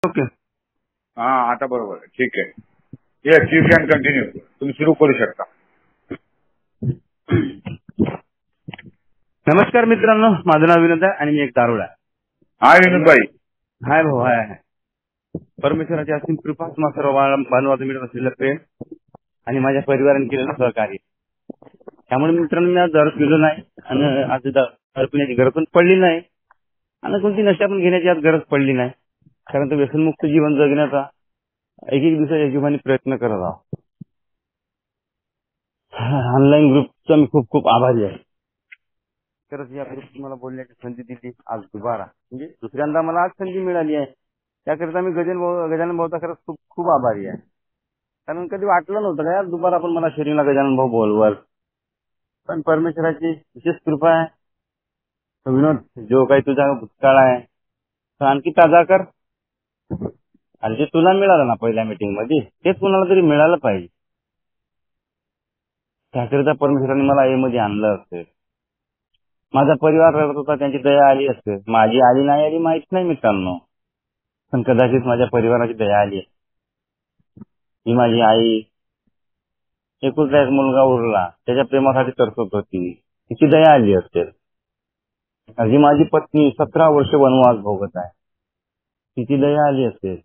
Okay. हा आता बरोबर आहे. ठीक आहे. Yes you can continue. तुम्ही सुरू करू शकता. नमस्कार मित्रांनो, माझं नाव विनोद आहे आणि मी एक दारुडा आहे. हाय विनोद भाई. हाय भाऊ, हाय. परमेश्वराची असीम कृपा तुम्हा सर्व बांधवाचं मिळत असलेलं प्रेम आणि माझ्या परिवाराने केलेलं सहकार्य. त्यामुळे मित्रांनो मी आज दारू पिलो नाही आणि आज दारू पिण्याची गरज पण पडली नाही आणि कोणती नशा पण घेण्याची आज गरज पडली नाही. कारण तो व्यसनमुक्त जीवन जगण्याचा एक दिवसाच्या हिशोबाने प्रयत्न करत आहोत. ऑनलाईन ग्रुपचा मी खूप खूप आभारी आहे. खरंच या ग्रुप मला बोलण्याची संधी दिली आज दुबारा, म्हणजे दुसऱ्यांदा मला आज संधी मिळाली आहे. त्याकरिता मी गजानन भाऊचा खरंच खूप खूप आभारी आहे. कारण कधी वाटलं नव्हतं का यार दुबारा पण मला शरीराला गजानन भाऊ बोलवाल, पण परमेश्वराची विशेष कृपा आहे. विनोद, जो काही तुझा भूतकाळ आहे तो आणखी ताजा कर आणि जे तुला मिळालं ना पहिल्या मीटिंग मध्ये तेच कुणाला तरी मिळालं पाहिजे. त्याकरिता परमेश्वराने मला ए मध्ये आणलं असेल. माझा परिवार रडत होता, त्यांची दया आली असेल. माझी आली नाही आली माहित नाही मित्रांनो, पण कदाचित माझ्या परिवाराची दया आली. ही माझी आई, एकुलता एक मुलगा उरला, त्याच्या प्रेमासाठी तरसत होती, तिची दया आली असेल. जी माझी पत्नी 17 वर्ष वनवास भोगत आहे, तिची दया आली असेल.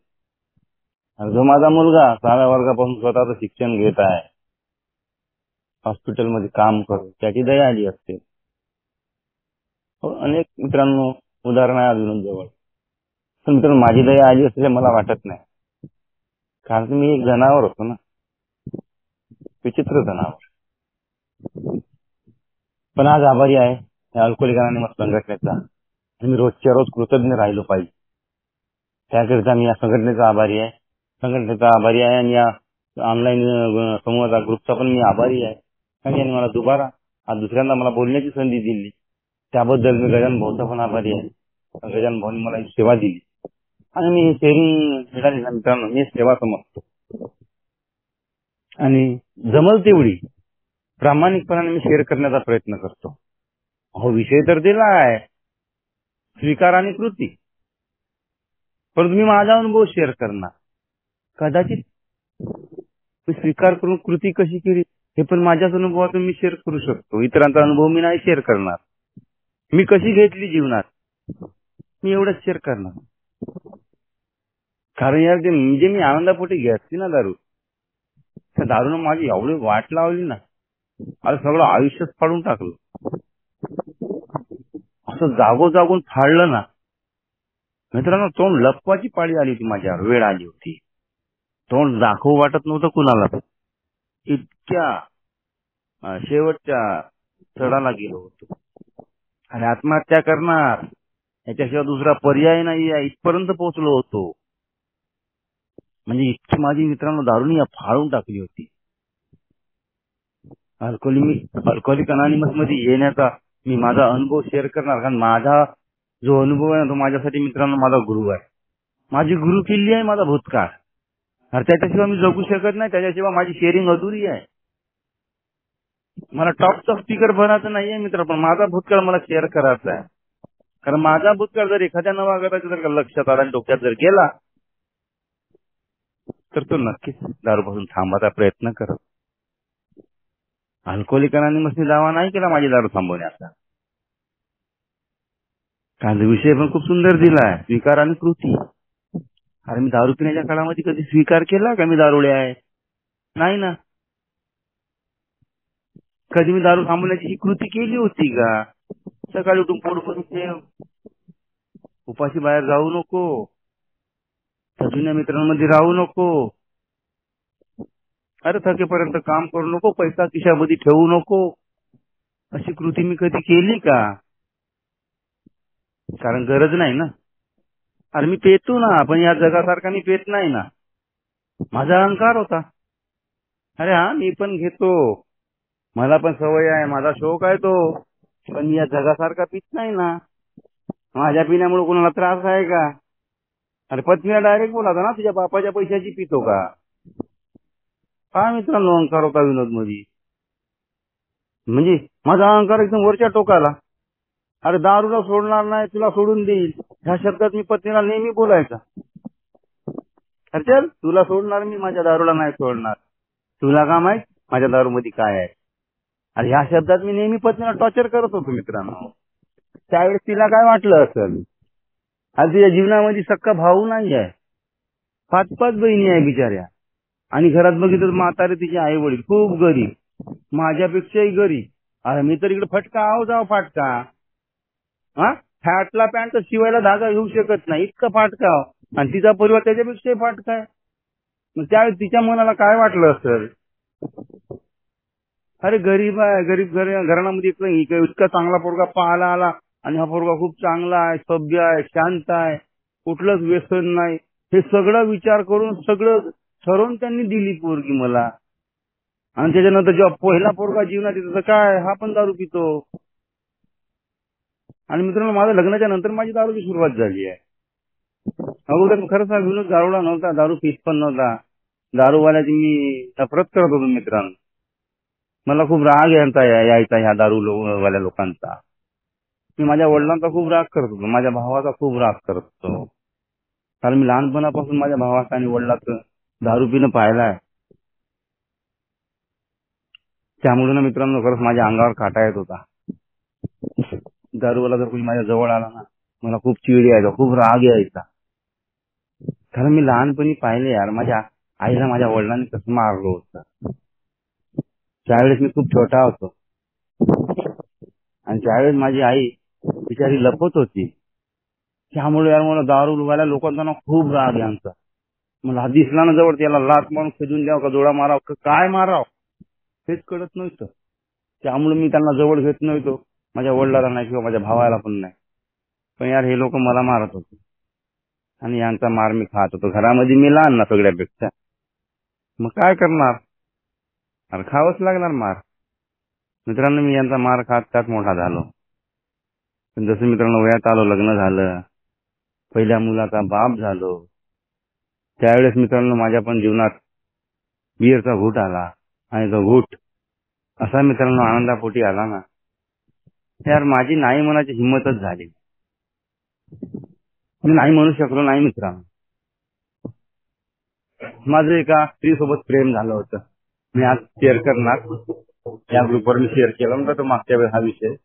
जो माझा मुलगा 6व्या वर्गापासून स्वतःचं शिक्षण घेत आहे, हॉस्पिटलमध्ये काम करतो, त्याची दया आली असते. अनेक मित्रांनो उदाहरण आहे अजून जवळ. पण मित्रांनो माझी दया आली असते मला वाटत नाही, कारण मी एक जनावर होतो ना, विचित्र जनावर. पण आज आभारी आहे या अल्कोहोलिक अनोनिमस संघटनेचा आणि मी रोजच्या रोज कृतज्ञ राहिलो पाहिजे. त्याकरिता मी या संघटनेचा आभारी आहे, आणि या ऑनलाईन समूहाचा ग्रुपचा पण मी आभारी आहे. कारण यांनी मला दुबारा आज दुसऱ्यांदा मला बोलण्याची संधी दिली, त्याबद्दल मी गजानन भाऊचा पण आभारी आहे. गजानन भाऊनी मला सेवा दिली आणि मी शेअरिंग मिळाली ना मित्रांनो, मी सेवा समजतो आणि जमल तेवढी प्रामाणिकपणाने मी शेअर करण्याचा प्रयत्न करतो. विषय तर दिला आहे स्वीकार आणि कृती, परंतु मी माझा अनुभव शेअर करणार. कदाचित मी स्वीकार करून कृती कशी केली हे पण माझ्याच अनुभवातून मी शेअर करू शकतो. इतरांचा अनुभव मी नाही शेअर करणार. मी कशी घेतली जीवनात मी एवढंच शेअर करणार. कारण यार म्हणजे मी आनंदापोटी घेतली ना दारू, त्या दारूनं माझी एवढी वाट लावली ना, आज सगळं आयुष्यच फाडून टाकलं. असं जागोजागून फाडलं ना मित्रांनो, तोंड लपवाची पाळी आली होती, माझ्यावर वेळ आली होती. तोंड दाखवू वाटत नव्हतं कुणाला, इतक्या शेवटच्या चढाला गेलो होतो. आणि आत्महत्या करणार याच्याशिवाय दुसरा पर्याय नाही इथपर्यंत पोहोचलो होतो. म्हणजे इतकी माझी मित्रांनो दारूनी फाळून टाकली होती. अल्कोहोलिक अनोनिमस मध्ये येण्याचा मी माझा अनुभव शेअर करणार, कारण माझा जो अनुभव आहे तो माझ्यासाठी मित्रांनो माझा गुरु आहे. माझी गुरु किल्ली आहे माझा भूतकाळ. त्याच्याशिवाय मी जगू शकत नाही, त्याच्याशिवाय माझी शेअरिंग अधुरी आहे. मला टॉपचा स्पीकर बनायचं नाहीये मित्र, पण माझा भूतकाळ मला शेअर करायचा आहे. कारण माझा भूतकाळ जर एखाद्या नवागताच्या जर लक्षात आला आणि डोक्यात जर गेला तर तो नक्कीच दारूपासून थांबायचा प्रयत्न करत. अल्कोहोलिक अनोनिमसने दावा नाही केला माझी दारू थांबवण्याचा. कारण विषय पण खूप सुंदर दिला आहे, स्वीकार आणि कृती. अरे मी दारू पिण्याच्या काळामध्ये कधी स्वीकार केला का मी दारुडे आहे? नाही ना. कधी मी दारू थांबवण्याची ही कृती केली होती का? सकाळी उठून पोट भरून ठेव, उपाशी बाहेर जाऊ नको, त्या जुन्या मित्रांमध्ये राहू नको, अरे थकेपर्यंत काम करू नको, पैसा खिशामध्ये ठेवू नको, अशी कृती मी कधी केली का? कारण गरज नाही ना. अरे मी पेतो ना, पण या जगासारखा मी पेत नाही ना. माझा अहंकार होता. अरे हा मी पण घेतो, मला पण सवय आहे, माझा शौक आहे तो, पण मी या जगासारखा पित नाही ना. माझ्या पिण्यामुळे कोणाला त्रास आहे का? अरे पत्नीला डायरेक्ट बोलायचं ना, तुझ्या बापाच्या पैशाची पितो का? हा मित्रांनो अहंकार होता विनोद मध्ये. म्हणजे माझा अहंकार एकदम वरच्या टोकाला. अरे दारूला सोडणार नाही, तुला सोडून देईल, ह्या शब्दात मी पत्नीला नेहमी बोलायचा. चल तुला सोडणार मी, माझ्या दारूला नाही सोडणार. तुला का माहित माझ्या दारूमध्ये काय आहे. आणि ह्या शब्दात मी नेहमी पत्नीला टॉर्चर करत होतो मित्रांनो. त्यावेळेस तिला काय वाटलं असेल, आणि तिच्या जीवनामध्ये सक्का भाऊ नाही आहे, 5 बहिणी आहे बिचाऱ्या. आणि घरात बघितलं म्हातारे तिचे आई वडील खूप गरीब, माझ्यापेक्षाही गरीब. अरे मी तर इकडे फटका आहो जाव फाटका. हा फॅटला पॅन्ट शिवायला धागा घेऊ शकत नाही, इतकं फाटका. आणि तिचा परिवार त्याच्यापेक्षाही फाटका आहे. मग त्यावेळेस तिच्या मनाला काय वाटलं असेल, अरे गरीब आहे, गरीब घराण्यामध्ये इतका चांगला पोरगा पाहायला आला, आणि हा पोरगा खूप चांगला आहे, सभ्य आहे, शांत आहे, कुठलंच व्यसन नाही. हे सगळं विचार करून सगळं ठरवून त्यांनी दिली पोरगी मला. आणि त्याच्यानंतर जेव्हा पहिला पोरगा जीवनात येतो तर काय, हा पण दारू पितो. आणि मित्रांनो माझ्या लग्नाच्या नंतर माझी दारूची सुरुवात झाली आहे. अगोदर खरं सांग विनोद दारूला नव्हता, दारू पीत पण नव्हता. दारूवाल्याची मी नफरत करत होतो मित्रांनो. मला खूप राग यायचा ह्या दारूवाल्या लोकांचा. मी माझ्या वडिलांचा खूप राग करत होतो, माझ्या भावाचा खूप राग करत होतो. कारण मी लहानपणापासून माझ्या भावाचं आणि वडिलांचं दारू पिणं पाहिलंय. त्यामुळे ना मित्रांनो खरंच माझ्या अंगावर काटा येत होता. दारूवाला जर कोणी माझ्या जवळ आला ना, मला खूप चिड यायचा, खूप राग यायचा. कारण मी लहानपणी पाहिले यार, माझ्या आईला माझ्या वडिलांनी कसं मारलं होतं. त्यावेळेस मी खूप छोटा होतो, आणि त्यावेळेस माझी आई बिचारी लपत होती. त्यामुळे यार मला दारूवाल्या लोकांचा ना खूप राग यांचा. मला दिसला ना जवळ, त्याला लात मारून खेदून द्यावं का जोडा माराव का काय माराव हेच कळत नव्हतं. त्यामुळे मी त्यांना जवळ घेत नव्हतो, माझ्या वडिलाला नाही किंवा माझ्या भावाला पण नाही. पण यार हे लोक मला मारत होते, आणि यांचा मार मी खात होतो. घरामध्ये मी लहान ना सगळ्यापेक्षा, मग काय करणार, अरे खावंच लागणार मार. मित्रांनो मी यांचा मार खात खात मोठा झालो. पण जसं मित्रांनो वयात आलो, लग्न झालं, पहिल्या मुलाचा बाप झालो, त्यावेळेस मित्रांनो माझ्या पण जीवनात बिअरचा घूट आला. आणि तो घूट असा मित्रांनो आनंदापोटी आला ना, यार माझी नाही मनाची हिंमतच झाली. मी नाही म्हणू शकलो नाही मित्रांनो. माझं एका स्त्रीसोबत प्रेम झालं होतं. मी आज शेअर करणार, या ग्रुपवर मी शेअर केला होता तो मागच्या वेळेस हा विषय.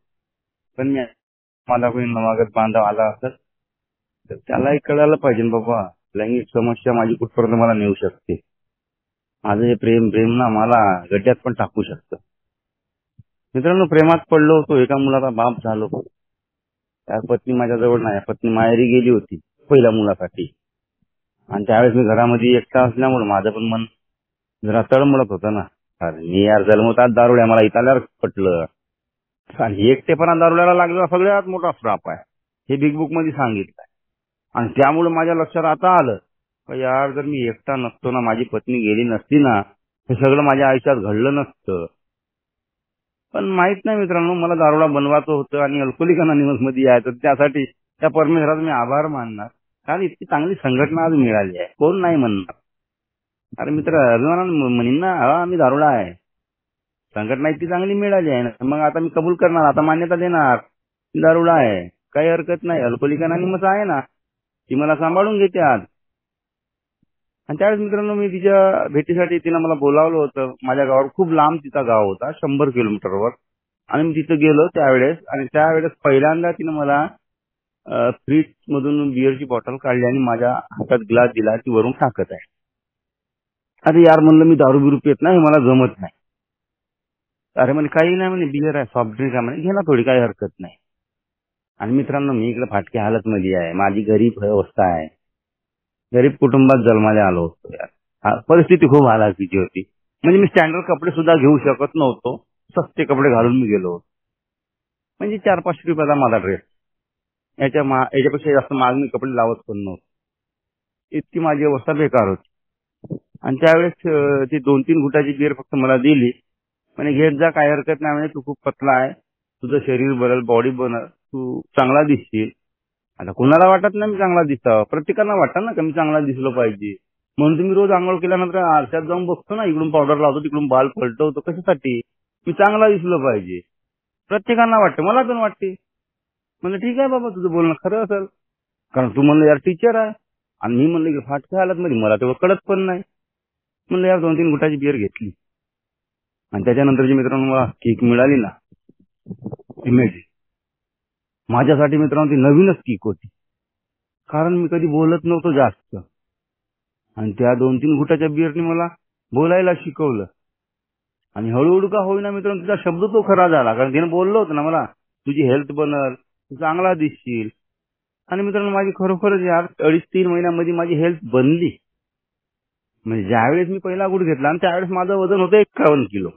पण मी मला कोणी नवागत बांधव आला असेल तर त्यालाही कळायला पाहिजे बाबा, लैंगिक समस्या माझी कुठपर्यंत मला नेऊ शकते. माझं हे प्रेम ना मला गड्ड्यात पण टाकू शकतं. मित्रांनो प्रेमात पडलो होतो, एका मुलाचा बाप झालो. त्या पत्नी माझ्या जवळ नाही, पत्नी माहेरी गेली होती पहिल्या मुलासाठी. आणि त्यावेळेस मी घरामध्ये एकटा असल्यामुळे माझं पण मन जरा तळमळत होतं ना. अरे मी यार जन्मतात दारुड्या, मला इथल्यावर पटलं. आणि एकटेपणा दारुड्याला लागलेला सगळ्यात मोठा श्राप आहे, हे बिग बुक मध्ये सांगितलंय. आणि त्यामुळे माझ्या लक्षात आता आलं यार, जर मी एकटा नसतो ना, माझी पत्नी गेली नसती ना, हे सगळं माझ्या आयुष्यात घडलं नसतं. पण माहित नाही मित्रांनो, मला दारुडा बनवायचं होतं आणि अल्कोहोलिक अनोनिमस मध्ये यायचं. त्यासाठी त्या परमेश्वराचा मी आभार मानणार, कारण इतकी चांगली संघटना आज मिळाली आहे. कोण नाही म्हणणार. अरे मित्र अभिमानानं म्हणीन ना, हा मी दारुडा आहे, संघटना इतकी चांगली मिळाली आहे ना, मग आता मी कबूल करणार, आता मान्यता देणार, दारुडा आहे, काही हरकत नाही. अल्कोहोलिक अनोनिमस आहे ना, ती मला सांभाळून घेते आज. आणि त्यावेळेस मित्रांनो मी तिच्या भेटीसाठी तिनं मला बोलावलं होतं. माझ्या गावावर खूप लांब तिचा गाव होता, 100 किलोमीटरवर. आणि मी तिथं गेलो त्यावेळेस, आणि त्यावेळेस पहिल्यांदा तिनं मला फ्रीज मधून बिअरची बॉटल काढली आणि माझ्या हातात ग्लास दिला, ती वरून टाकत आहे. अरे यार म्हणलं मी दारू बिरू पित नाही, मला जमत नाही. अरे म्हणे काही नाही म्हणे, बिअर आहे, सॉफ्ट ड्रिंक आहे म्हणे, घे ना थोडी, काही हरकत नाही. आणि मित्रांनो मी इकडे फाटक्या हालत मध्ये आहे, माझी गरीब अवस्था आहे, गरीब कुटुंबात जन्माला आलो होतो यार. परिस्थिती खूप हालाकीची होती. म्हणजे मी स्टँडर्ड कपडे सुद्धा घेऊ शकत नव्हतो, सस्ते कपडे घालून मी गेलो होतो. म्हणजे 400-500 रुपयाचा माझा ड्रेस, याच्यापेक्षा जास्त महाग मी कपडे लावत पण नव्हतो. इतकी माझी अवस्था बेकार होती. आणि त्यावेळेस ती 2-3 घुटाची बिअर फक्त मला दिली, म्हणजे घेत जा, काय हरकत नाही म्हणे, तू खूप पतला आहे, तुझं शरीर बनल, बॉडी बनल, तू चांगला दिसशील. आता कुणाला वाटत नाही मी चांगला दिसतो, प्रत्येकाला वाटतं ना की मी चांगला दिसलो पाहिजे. म्हणून तुम्ही रोज आंघोळ केल्यानंतर आरशात जाऊन बघतो ना, इकडून पावडर लावतो, तिकडून बाल पलटवतो, कशासाठी, मी चांगला दिसलो पाहिजे. प्रत्येकाला वाटतं, मला पण वाटते. म्हणजे ठीक आहे बाबा, तुझं बोलणं खरं असेल, कारण तू म्हणलं यार टीचर आहे, आणि मी म्हणलं की फाटक्या हालत मध्ये मला तेवढं कळत पण नाही. म्हणलं यार 2-3 गुटाची बियर घेतली आणि त्याच्यानंतर जे मित्रांनो मला किक मिळाली ना इमेज, माझ्यासाठी मित्रांनो ती नवीनच किक होती. कारण मी कधी बोलत नव्हतो जास्त आणि त्या 2-3 गुटाच्या बियरनी मला बोलायला शिकवलं. आणि हळूहळू का होईना मित्रांनो तिचा शब्द तो खरा झाला. कारण तिने बोललो होतं ना मला, तुझी हेल्थ बनल, तू चांगला दिसशील. आणि मित्रांनो माझी खरोखरच यार 2.5-3 महिन्यामध्ये माझी हेल्थ बनली. म्हणजे ज्यावेळेस मी पहिला गुट घेतला आणि त्यावेळेस माझं वजन होतं 51 किलो.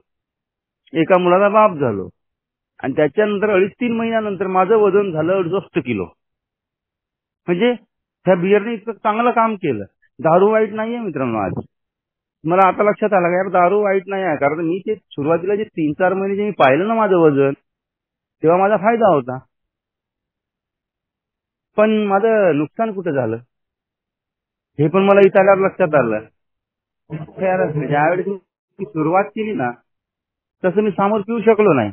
एका मुलाचा बाप झालो. आणि त्याच्यानंतर 2.5-3 महिन्यानंतर माझं वजन झालं 68 किलो. म्हणजे त्या बियरने इतकं चांगलं काम केलं. दारू वाईट नाहीये मित्रांनो. आज मला आता लक्षात आलं का यार दारू वाईट नाही आहे. कारण मी ते सुरुवातीला जे 3-4 महिने जे मी पाहिलं ना माझं वजन, तेव्हा माझा फायदा होता. पण माझं नुकसान कुठं झालं हे पण मला इथं आल्यावर लक्षात आलं. ज्यावेळेस मी सुरुवात केली ना तसं मी समोर पिऊ शकलो नाही.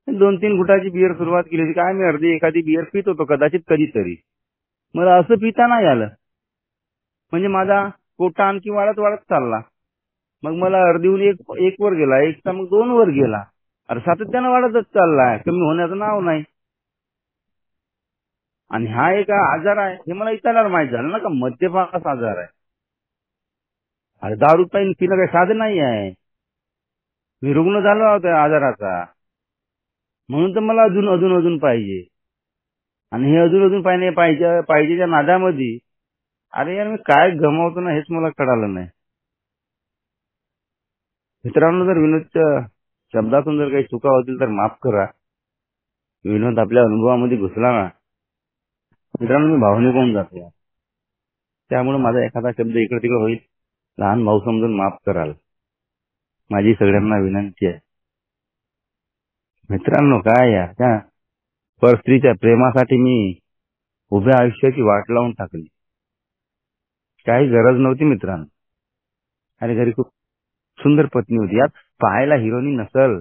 2-3 गुटाची बियर सुरुवात केली होती. काय मी अर्धी एखादी बियर पित होतो कदाचित कधीतरी. मला असं पिता नाही आलं. म्हणजे माझा कोटा आणखी वाढत वाढत चालला. मग मला अर्धीहून एक वर गेला, एकचा मग 2 वर गेला. अरे सातत्यानं वाढतच चाललाय, कमी होण्याचं नाव नाही. आणि हा एक आजार आहे हे मला इतरांना माहित झालं ना का मद्यपान आजार आहे. अरे दारू पिणं काही साधं नाही आहे. मी रुग्ण झालो आहोत त्या आजाराचा. म्हणून तर मला अजून पाहिजे. आणि हे अजून पाहिजेच्या नादामध्ये अरे यार मी काय गमावतो ना हेच मला कळालं नाही. मित्रांनो जर विनोदच्या शब्दातून जर काही चुका होतील तर माफ करा. विनोद आपल्या अनुभवामध्ये घुसला ना मित्रांनो मी भावनिक होऊन जातो. त्यामुळे माझा एखादा शब्द इकडे तिकडे होईल, लहान भाऊ समजून माफ कराल माझी सगळ्यांना विनंती आहे. मित्रांनो काय यार त्या परस्त्रीच्या प्रेमासाठी मी उभ्या आयुष्याची वाट लावून टाकली. काही गरज नव्हती मित्रांनो. अरे घरी खूप सुंदर पत्नी होती. यात पाहायला हिरोनी नसल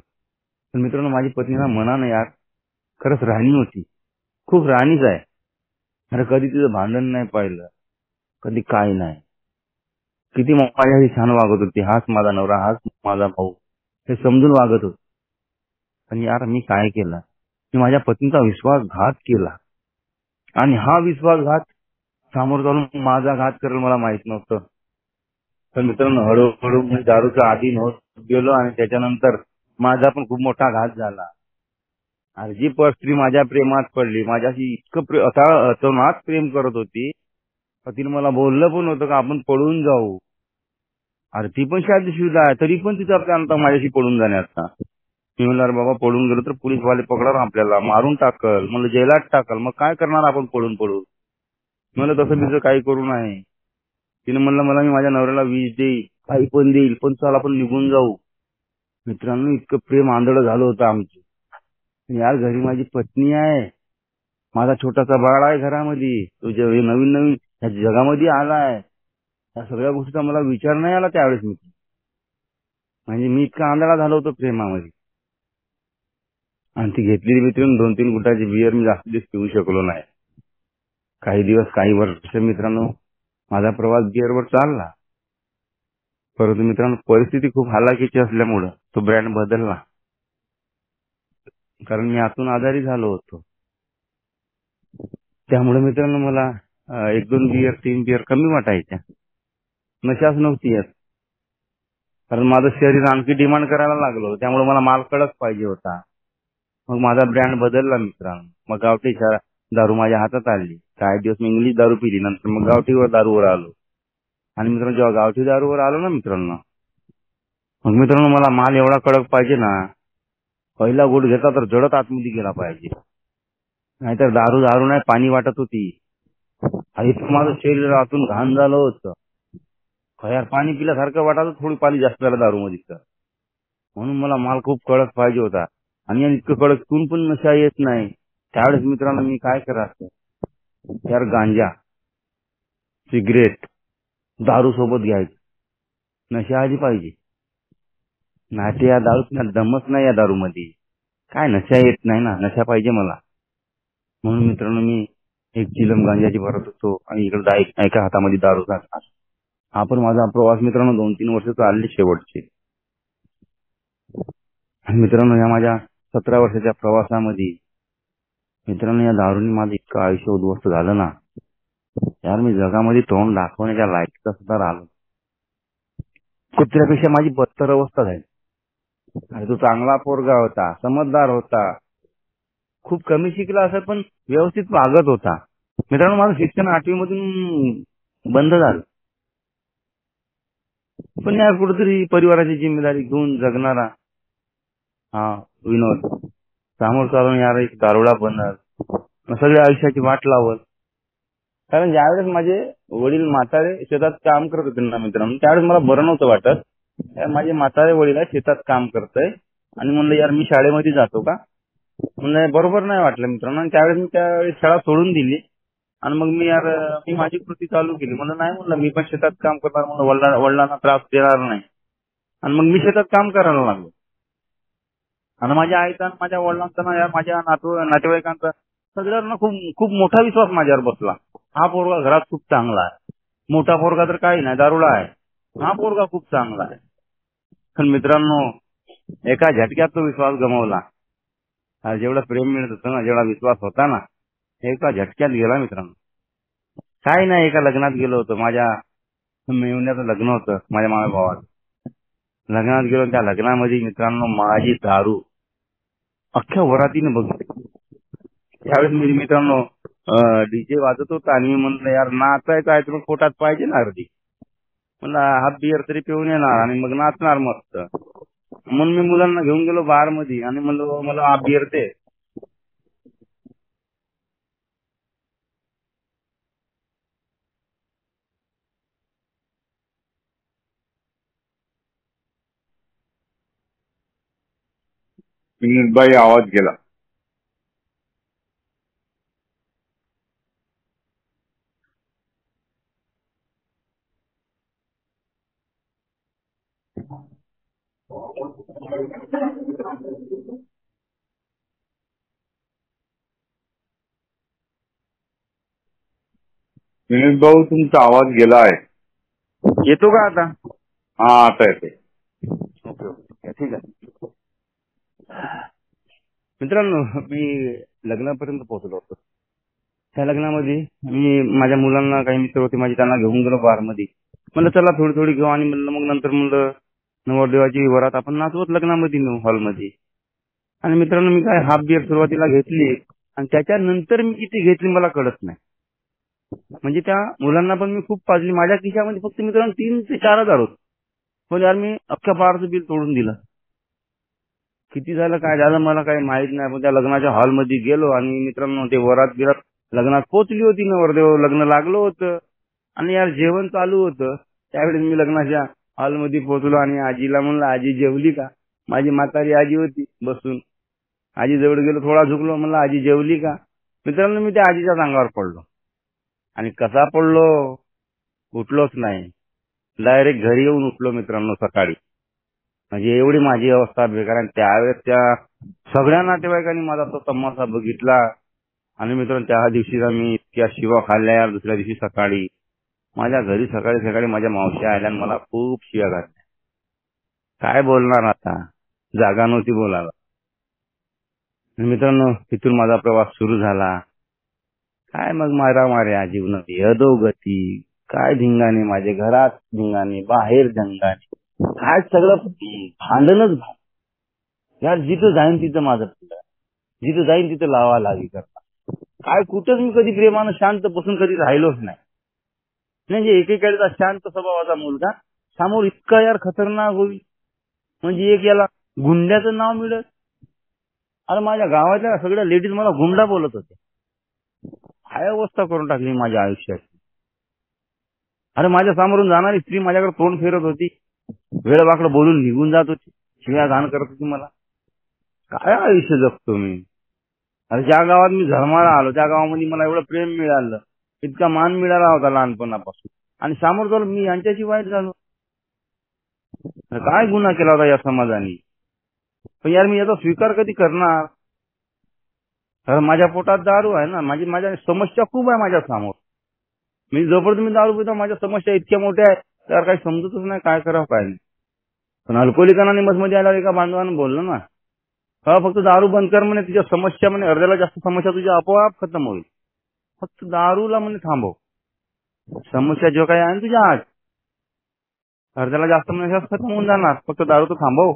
पण मित्रांनो माझी पत्नीला मनानं यार खरंच राणी होती. खूप राणीच आहे. अरे कधी तिचं भांडण नाही पाहिलं, कधी काय नाही. किती माझ्याशी छान वागत होती. हाच माझा नवरा, हाच माझा भाऊ हे समजून वागत होत. पण यार मी काय केलं, मी माझ्या पत्नीचा विश्वासघात केला. आणि हा विश्वासघात समोर जाऊन माझा घात करेल मला माहित नव्हतं. पण मित्रांनो हळूहळू मी दारूचा अधीन होत गेलो आणि त्याच्यानंतर माझा पण खूप मोठा घात झाला. आणि जी स्त्री माझ्या प्रेमात पडली, माझ्याशी इतकं अतोनात प्रेम करत होती, तिने मला बोललं पण होतं का आपण पळून जाऊ. अरे ती पण शादीशुदा आहे तरी पण तिचा प्लॅन होता माझ्याशी पळून जाण्याचा. मी म्हणणार बाबा पळून गेलो तर पोलीसवाले पकडणार आपल्याला, मारून टाकल, मला जेलात टाकल, मग काय करणार आपण पळून. मला तसं तिचं काही करू नये. तिने म्हणलं मला मी माझ्या नवऱ्याला 20 देईल, काही पण देईल, पण चल आपण निघून जाऊ. मित्रांनो इतकं प्रेम आंधळ झालं होतं आमचं. यार घरी माझी पत्नी आहे, माझा छोटासा बाळ आहे घरामध्ये, तो नवीन ह्या जगामध्ये आलाय. या सगळ्या गोष्टीचा मला विचार नाही आला त्यावेळेस. म्हणजे मी इतका आंधळा झालो होतो प्रेमामध्ये. आणि ती घेतलेली मित्रांनो 2-3 गुटाची बियर मी जास्त दिवस पिऊ शकलो नाही. काही दिवस काही वर्ष मित्रांनो माझा प्रवास बियरवर चालला. परंतु मित्रांनो परिस्थिती खूप हालाकीची असल्यामुळं तो ब्रँड बदलला. कारण मी आतून आजारी झालो होतो. त्यामुळे मित्रांनो मला 1-2 बियर 3 बियर कमी वाटायच्या. नशाच नव्हती येत. कारण माझं शरीर आणखी डिमांड करायला लागलो. त्यामुळे मला माल कडक पाहिजे होता. मग माझा ब्रँड बदलला मित्रांनो. मग गावठी दारू माझ्या हातात आली. काही दिवस मी इंग्लिश दारू पिली, नंतर मग गावठीवर दारूवर आलो. आणि मित्रांनो जेव्हा गावठी दारूवर आलो ना मित्रांनो, मग मित्रांनो मला माल एवढा कडक पाहिजे ना, पहिला गुट घेतला तर जडत आतमध्ये गेला पाहिजे. नाहीतर दारू नाही पाणी वाटत होती. आणि माझं शरीर आतून घाण झालं होतं. यार पाणी पिल्यासारखं वाटायचं, थोडी पाणी जास्त झालं दारू मध्ये. म्हणून मला माल खूप कडक पाहिजे होता. आणि इतकं कडक तून पण नशा येत नाही. त्यावेळेस मित्रांनो मी काय करायचं, यार गांजा, सिगरेट, दारू सोबत घ्यायचं. नशा आली पाहिजे. नाही या दारू दमच नाही. या दारू मध्ये काय नशा येत नाही ना, नशा पाहिजे मला. म्हणून मित्रांनो मी एक चिलम गांजाची भरत होतो आणि इकडे एका हातामध्ये दारू घालता. हा पण माझा प्रवास मित्रांनो 2-3 वर्ष चालले शेवटचे. मित्रांनो या माझ्या 17 वर्षाच्या प्रवासामध्ये मित्रांनो या दारूने माझं इतकं आयुष्य उद्ध्वस्त झालं ना यार, मी जगामध्ये तोंड दाखवण्याच्या लायकीचा सुद्धा राहिलो. कुत्र्यापेक्षा माझी बदतर अवस्था झाली. आणि तो चांगला पोरगा होता, समजदार होता, खूप कमी शिकला असं पण व्यवस्थित वागत होता. मित्रांनो माझं शिक्षण 8वी मधून बंद झालं. पण यार कुठेतरी परिवाराची जिम्मेदारी घेऊन जगणारा हा विनोद समोर चालून यार एक दारुडा बनल, सगळ्या आयुष्याची वाट लावल. कारण ज्यावेळेस माझे वडील म्हातारे शेतात काम करत होते ना मित्रांनो, त्यावेळेस मला बरं नव्हतं वाटत. माझे म्हातारे वडील शेतात काम करतय आणि म्हणलं यार मी शाळेमध्ये जातो का, म्हणलं बरोबर नाही वाटलं मित्रांनो. आणि त्यावेळेस मी त्यावेळेस शाळा सोडून दिली आणि मग मी माझी कृती चालू केली. म्हणलं नाही, म्हणलं मी पण शेतात काम करणार, म्हणलं वडिलांना त्रास देणार नाही. आणि मग मी शेतात काम करायला लागलो. आणि माझ्या आईचा आणि माझ्या वडिलांचा ना माझ्या नातेवाईकांचा सगळ्यांना खूप खूप मोठा विश्वास माझ्यावर बसला. हा पोरगा घरात खूप चांगला आहे, मोठा पोरगा तर काही नाही दारुडा आहे, हा पोरगा खूप चांगला आहे. पण मित्रांनो एका झटक्यात तो विश्वास गमावला. जेवढं प्रेम मिळत होतं ना, जेवढा विश्वास होता ना, एका झटक्यात गेला मित्रांनो. काही नाही, एका लग्नात गेलो होतो, माझ्या मेवण्याचं लग्न होतं माझ्या मामा भावाचं. लग्नात गेलो, त्या लग्नामध्ये मित्रांनो माझी दारू अख्ख्या वरातीने बघितली. त्यावेळेस मी मित्रांनो डीजे वाजत होता आणि मी म्हणलं यार नाचायचं आहे तर मग पोटात पाहिजे ना अर्धी, म्हणलं हाफ बिअर तरी पिऊन येणार आणि मग नाचणार मस्त. म्हणून मी मुलांना घेऊन गेलो बार मध्ये आणि म्हणलं मला हाफ बिअर दे. विनोदबाई आवाज गेला. विनोद भाऊ तुमचा आवाज गेला आहे. येतो का आता? हा आता येते. ओके ओके ठीक आहे. मित्रांनो मी लग्नापर्यंत पोहोचलो होतो. त्या लग्नामध्ये मी माझ्या मुलांना काही मित्र होते माझे त्यांना घेऊन गेलो बार मध्ये. म्हणलं चला थोडी थोडी घेऊ आणि म्हणलं मग नंतर म्हणलं नवरदेवाची वरात आपण नाचवत लग्नामध्ये नेऊ हॉलमध्ये. आणि मित्रांनो मी काय हाफ बिअर सुरुवातीला घेतली आणि त्याच्यानंतर मी किती घेतली मला कळत नाही. म्हणजे त्या मुलांना पण मी खूप पाजली. माझ्या खिशामध्ये फक्त मित्रांनो 3 ते 4 हजार होते. पण यार मी अख्ख्या बारचं बिल तोडून दिलं. किती झालं काय झालं मला काही माहित नाही. पण त्या लग्नाच्या हॉलमध्ये गेलो आणि मित्रांनो ते वरात बिरात लग्नात पोहोचली होती, नवरदेव लग्न लागलं होतं आणि यार जेवण चालू होतं. त्यावेळेस मी लग्नाच्या हॉलमध्ये पोहोचलो आणि आजीला म्हणलं आजी जेवली का. माझी म्हातारी आजी होती बसून. आजी जवळ गेलो, थोडा झुकलो, म्हणलं आजी जेवली का. मित्रांनो मी त्या आजीच्या अंगावर पडलो आणि कसा पडलो उठलोच नाही. डायरेक्ट घरी येऊन उठलो मित्रांनो सकाळी. म्हणजे एवढी माझी अवस्था बेकार. आणि त्यावेळेस त्या सगळ्या नातेवाईकांनी माझा तो तमाशा बघितला आणि मित्रांनो त्या दिवशी मी इतक्या शिवा खाल्ल्या. दुसऱ्या दिवशी सकाळी माझ्या घरी सकाळी माझ्या मावशी आल्या आणि मला खूप शिव्या घातल्या. काय बोलणार आता, जागा नव्हती बोलायला. मित्रांनो तिथून माझा प्रवास सुरू झाला. काय मग माऱ्या जीवनात अधोगती, काय धिंगाणे, माझे घरात धिंगाणे, बाहेर धिंगाणे, काय सगळं भांडणच. यार जिथं जाईन तिथं माझं पिल्लं, जिथं जाईन तिथं लावा लावी करता. काय कुठंच मी कधी प्रेमानं शांत बसून कधी राहिलोच नाही. म्हणजे एकेकाळचा शांत स्वभावाचा मुलगा समोर इतका यार खतरनाक होईल. म्हणजे एक याला गुंड्याचं नाव मिळत. अरे माझ्या गावातल्या सगळ्या लेडीज मला गुंडा बोलत होते. काय अवस्था करून टाकली माझ्या आयुष्याची. अरे माझ्या समोरून जाणारी स्त्री माझ्याकडे तोंड फिरत होती, वेळ वाकडं बोलून निघून जात होती, शिव्या घाण करत होती मला. काय आयुष्य जगतो मी. अरे ज्या गावात मी धर्माला आलो त्या गावामध्ये मला एवढं प्रेम मिळालं, इतका मान मिळाला होता लहानपणापासून, आणि समोर जाऊन मी यांच्याशी वाईट झालो. काय गुन्हा केला होता या समाजाने. पण यार मी याचा स्वीकार कधी करणार. कारण माझ्या पोटात दारू आहे ना, माझ्या समस्या खूप आहे माझ्या समोर. मी जोपर्यंत मी दारू पितो माझ्या समस्या इतक्या मोठ्या आहेत त्यावर काही समजतच नाही काय करावं काय नाही. पण अल्कोहोलिक अनोनिमस मध्ये आल्यावर एका बांधवानं बोललं ना, हा फक्त दारू बंद कर म्हणे, तुझ्या समस्या म्हणे अर्ध्याला जास्त समस्या तुझ्या आपोआप खतम होईल. फक्त दारूला म्हणे थांबव, समस्या जो काही आहे ना तुझ्या आज अर्ध्याला जास्त म्हणजे खतम होऊन जाणार, फक्त दारू तर थांबव.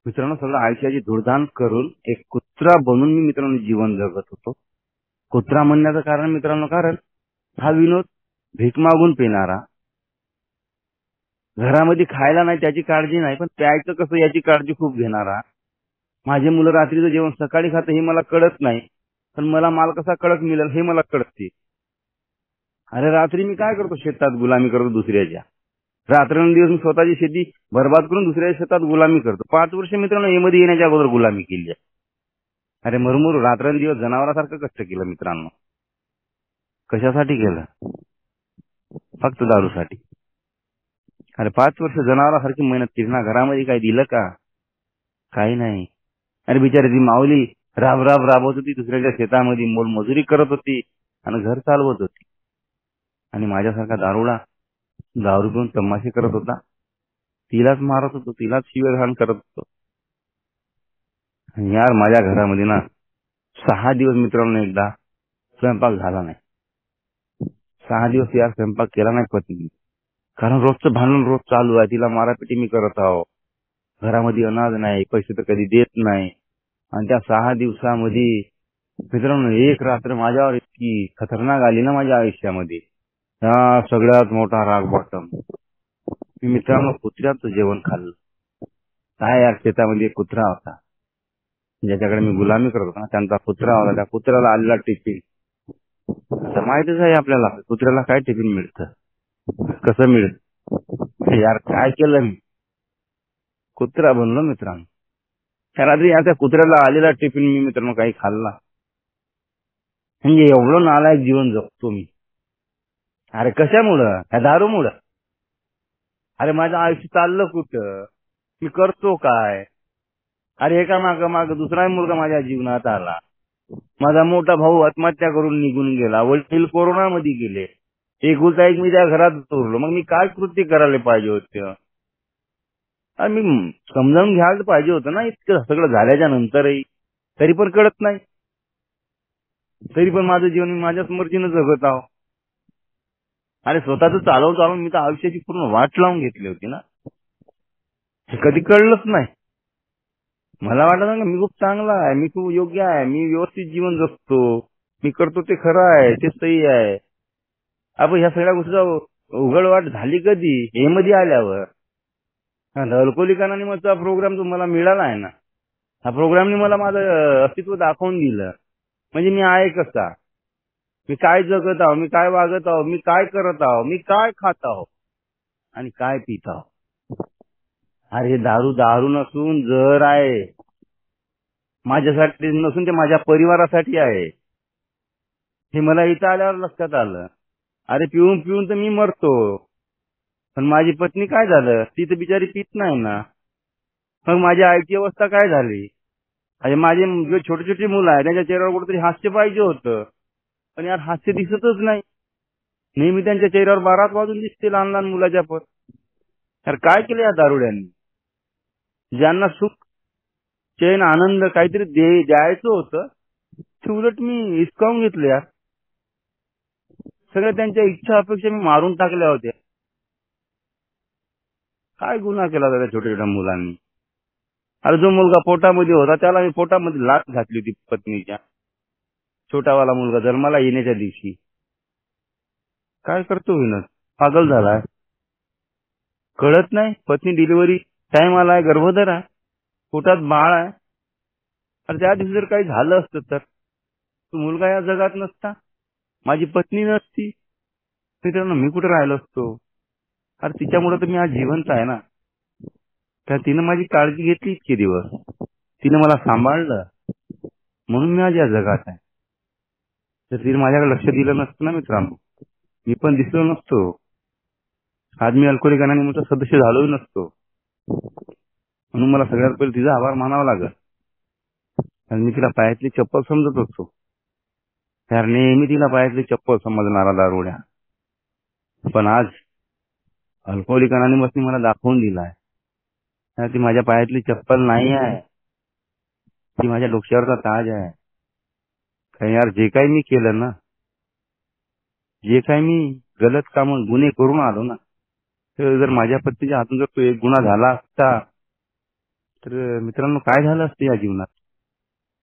मित्रांनो, सगळं आयुष्याची धुळधाण करून एक कुत्रा बनून मी मित्रांनो जीवन जगत होतो. कुत्रा म्हणण्याचं कारण मित्रांनो, कारण हा विनोद भीक मागून पिणारा, घरामध्ये खायला नाही त्याची काळजी नाही, पण प्यायचं कसं याची काळजी खूप घेणारा, माझे मुलं रात्रीचं जेवण सकाळी खातं हे मला कळत नाही, पण मला माल कसा कडक मिळेल हे मला कळते. अरे रात्री मी काय करतो, शेतात गुलामी करतो दुसऱ्याच्या. रात्रंदिवस मी स्वतःची शेती बर्बाद करून दुसऱ्याच्या शेतात गुलामी करतो. 5 वर्ष मित्रांनो एमध्ये येण्याच्या अगोदर गुलामी केली आहे. अरे मरमूर रात्रंदिवस जनावरासारखं कष्ट केलं मित्रांनो. कशासाठी केलं? फक्त दारूसाठी. अरे 5 वर्ष जनावरासारखी मेहनत केली ना, घरामध्ये काही दिलं का? काही नाही. अरे बिचारी ती माऊली राबवत होती दुसऱ्याच्या शेतामध्ये, मोलमजुरी करत होती आणि घर चालवत होती. आणि माझ्यासारखा दारुडा दारू पिऊन तमाशे करत होता, तिलाच मारत होतो, तिलाच शिवेघाण करत होतो. यार माझ्या घरामध्ये ना 6 दिवस मित्रांनो एकदा स्वयंपाक झाला नाही. 6 दिवस यार स्वयंपाक केला नाही पत्नी. कारण रोजचं भांडण रोज चालू आहे, तिला मारापिटी मी करत आहो, घरामध्ये अनाज नाही, पैसे तर कधी देत नाही. आणि त्या 6 दिवसामध्ये मित्रांनो एक रात्र माझ्यावर इतकी खतरनाक आली ना माझ्या आयुष्यामध्ये, हा सगळ्यात मोठा राग बॉटम. मी मित्रांनो कुत्र्याचं जेवण खाल्लं. काय यार, शेतामध्ये एक कुत्रा होता ज्याच्याकडे मी गुलामी करत होता, त्यांचा कुत्रा होता. त्या कुत्र्याला आलेला टिफिन, आता माहितीच आहे आपल्याला कुत्र्याला काय टिफिन मिळतं, कसं मिळत. यार काय केलं मी, कुत्रा बनलो मित्रांनो. त्या रात्री या त्या कुत्र्याला आलेला टिफिन मी मित्रांनो काही खाल्ला. म्हणजे एवढं नालायक जीवन जगतो मी. अरे कशामुळं? ह्या दारूमुळं. अरे माझं आयुष्य चाललं कुठं, मी करतो काय? अरे एका माग दुसरा मुलगा माझ्या जीवनात आला, माझा मोठा भाऊ आत्महत्या करून निघून गेला, वडील कोरोनामध्ये गेले, एकुलता एक मी त्या घरात उरलो. मग मी काय कृत्य करायला पाहिजे होतं? आणि मी समजावून घ्यायला पाहिजे होतं ना इतकं सगळं झाल्याच्या नंतरही. तरी पण कळत नाही, तरी पण माझं जीवन मी माझ्याच मर्जीनं जगत आहो. अरे स्वतःच चालवून मी तर आयुष्याची पूर्ण वाट लावून घेतली होती ना, हे कधी कळलंच नाही. मला वाटत ना मी खूप चांगला आहे, मी खूप योग्य आहे, मी व्यवस्थित जीवन जगतो, मी करतो ते खरं आहे, ते सही आहे. आपण ह्या सगळ्या गोष्टीचा उघडवाट झाली कधी? हे मध्ये आल्यावर. अल्कोहोलिक अनोनिमसचा प्रोग्राम जो मला मिळाला आहे ना, हा प्रोग्रामने मला माझं अस्तित्व दाखवून दिलं. म्हणजे मी आहे कसा, मी काय जगत आहो, मी काय वागत आहो, मी काय करत आहो, मी काय खात आहो आणि काय पित आहो. अरे दारू नसून जहर आहे. माझ्यासाठी नसून ते माझ्या परिवारासाठी आहे. हे मला इथं आल्यावर लक्षात आलं. अरे पिऊन तर मी मरतो, पण माझी पत्नी काय झालं, ती तर बिचारी पित नाही ना. मग माझ्या आईची अवस्था काय झाली? अरे माझे जे छोटे छोटे मुलं आहेत त्यांच्या चेहऱ्यावर कुठेतरी हास्य पाहिजे होतं, पण यार हास्य दिसतच नाही. नेहमी त्यांच्या चेहऱ्यावर बारात वाजून दिसते लहान लहान मुलाच्या पण. यार काय केलं या दारुड्यांनी? ज्यांना सुख चैन आनंद काहीतरी द्यायचं होतं ते उलट मी हिसकावून घेतलं यार. सगळ्या त्यांच्या इच्छा अपेक्षा मी मारून टाकल्या होत्या. काय गुन्हा केला होता त्या छोट्या छोट्या मुलांनी? अरे जो मुलगा पोटामध्ये होता त्याला मी पोटामध्ये लाथ घातली होती पत्नीच्या. छोटावाला मुलगा जन्माला येण्याच्या दिवशी. काय करतो विनोद? पागल झालाय? कळत नाही? पत्नी डिलिव्हरी टाइम आलाय, गर्भोदर आहे, पोटात बाळ आहे. अरे त्या दिवशी जर काही झालं असतं तर तो मुलगा या जगात नसता, माझी पत्नी नसती, मित्रांनो मी कुठे राहिलो असतो? अरे तिच्यामुळे तर मी आज जिवंत आहे ना. तर तिनं माझी काळजी घेतली इतके दिवस, तिनं मला सांभाळलं, म्हणून मी आज या जगात आहे. तर तिने माझ्याकडे लक्ष दिलं नसतं ना मित्रांनो, मी पण दिसलो नसतो, आज मी अल्कोहोलिक अनोनिमसचा सदस्य झालोही नसतो. म्हणून मला सगळ्यात पहिले तिचा आभार मानावा लागेल. आणि मी तिला पायातली चप्पल समजत होतो. यार नेहमी तिला पायातली चप्पल समजणारा दारुड्या. पण आज अल्कोहोलिक अनॉनिमसने मला दाखवून दिलाय ती माझ्या पायातली चप्पल नाही आहे, ती माझ्या डोक्यावरचा ताज आहे. कारण यार जे काही मी केलं ना, जे काही मी गलत काम गुन्हे करून आलो ना, तर जर माझ्या पत्नीच्या हातून जर तो एक गुन्हा झाला असता तर मित्रांनो काय झालं असतं या जीवनात.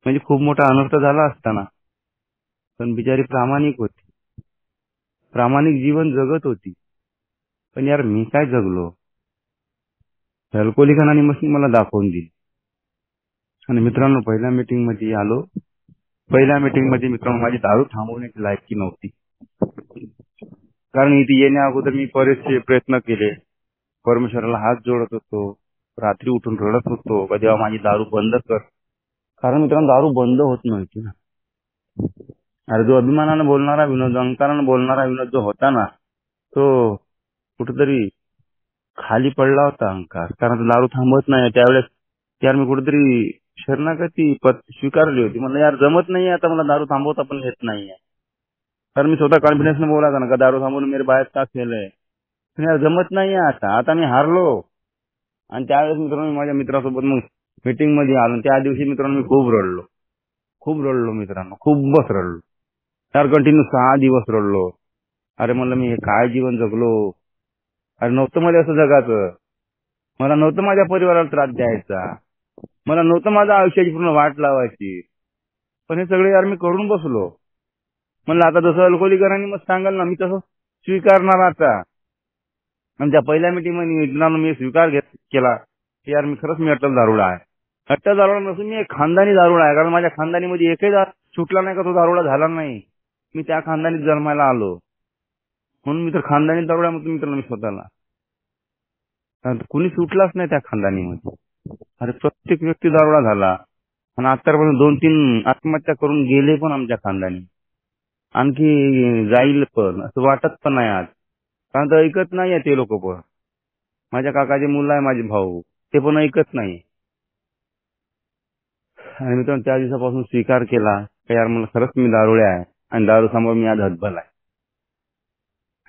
म्हणजे खूप मोठा अनर्थ झाला असता ना. पण बिचारी प्रामाणिक होती, प्रामाणिक जीवन जगत होती. पण यार मी काय जगलो. अल्कोहोलिक अनॉनिमसने मला दाखवून दिली. आणि मित्रांनो पहिल्या मीटिंग मध्ये आलो. पहिल्या मीटिंग मध्ये मित्रांनो माझी दारू थांबवण्याची लायकी नव्हती. कारण इथे येण्या अगोदर मी बरेचसे प्रयत्न केले. परमेश्वराला हात जोडत होतो, रात्री उठून रडत होतो का देवा माझी दारू बंद कर. कारण मित्रांनो दारू बंद होत नव्हती ना. अरे जो अभिमानानं बोलणारा विनोद, अहंकारानं बोलणारा विनोद जो होता ना, तो कुठेतरी खाली पडला होता अहंकार. कारण दारू थांबवत नाही. त्यावेळेस यार मी कुठेतरी शरणागती स्वीकारली होती. म्हणलं यार जमत नाही आता मला दारू थांबवता पण येत नाहीये. कारण मी स्वतः कॉन्फिडन्सने बोलायचा ना का दारू थांबवून मेरे बाहेर का केलंय. पण यार जमत नाहीये आता मी हारलो. आणि त्यावेळेस मित्रांनो मी माझ्या मित्रासोबत मग मीटिंग मध्ये आलो. त्या दिवशी मित्रांनो मी खूप रडलो मित्रांनो, खूपच रडलो. यार कंटिन्यू 6 दिवस रडलो. अरे म्हणलं मी हे काय जीवन जगलो. अरे नव्हतं मला असं जगाचं. मला नव्हतं माझ्या परिवाराला त्रास द्यायचा. मला नव्हतं माझ्या आयुष्याची पूर्ण वाट लावायची. पण हे सगळे यार मी करून बसलो. म्हणलं आता जसं अल्कोहोलिकरांनी मग सांगाल ना मी तसं स्वीकारणार आता. आणि त्या पहिल्या मीटिंग मध्ये मी स्वीकार केला की यार मी खरंच मी अट्टल दारुडा आहे. अट्टल दारुडा नसून मी एक खानदानी दारुडा आहे. कारण माझ्या खानदानीमध्ये एकही सुटला नाही का तो दारुडा झाला नाही. मी त्या खानदानीत जन्मायला आलो म्हणून मी तर खानदानी दारुडा म्हणतो मित्रांनो मी स्वतःला. कारण कुणी सुटलाच नाही त्या खानदानीमध्ये. अरे प्रत्येक व्यक्ती दारुडा झाला. आणि आतापर्यंत 2-3 आत्महत्या करून गेले पण आमच्या खानदानी. आणखी जाईल पण असं वाटत पण नाही आज. कारण तर ऐकत नाहीये ते लोक पण. माझ्या काकाचे मुलं आहे माझे भाऊ, ते पण ऐकत नाही. आणि मित्रांनो त्या दिवसापासून स्वीकार केला की यार मला खरंच मी दारुड्या आहे आणि दारू समोर मी आज हतबल आहे.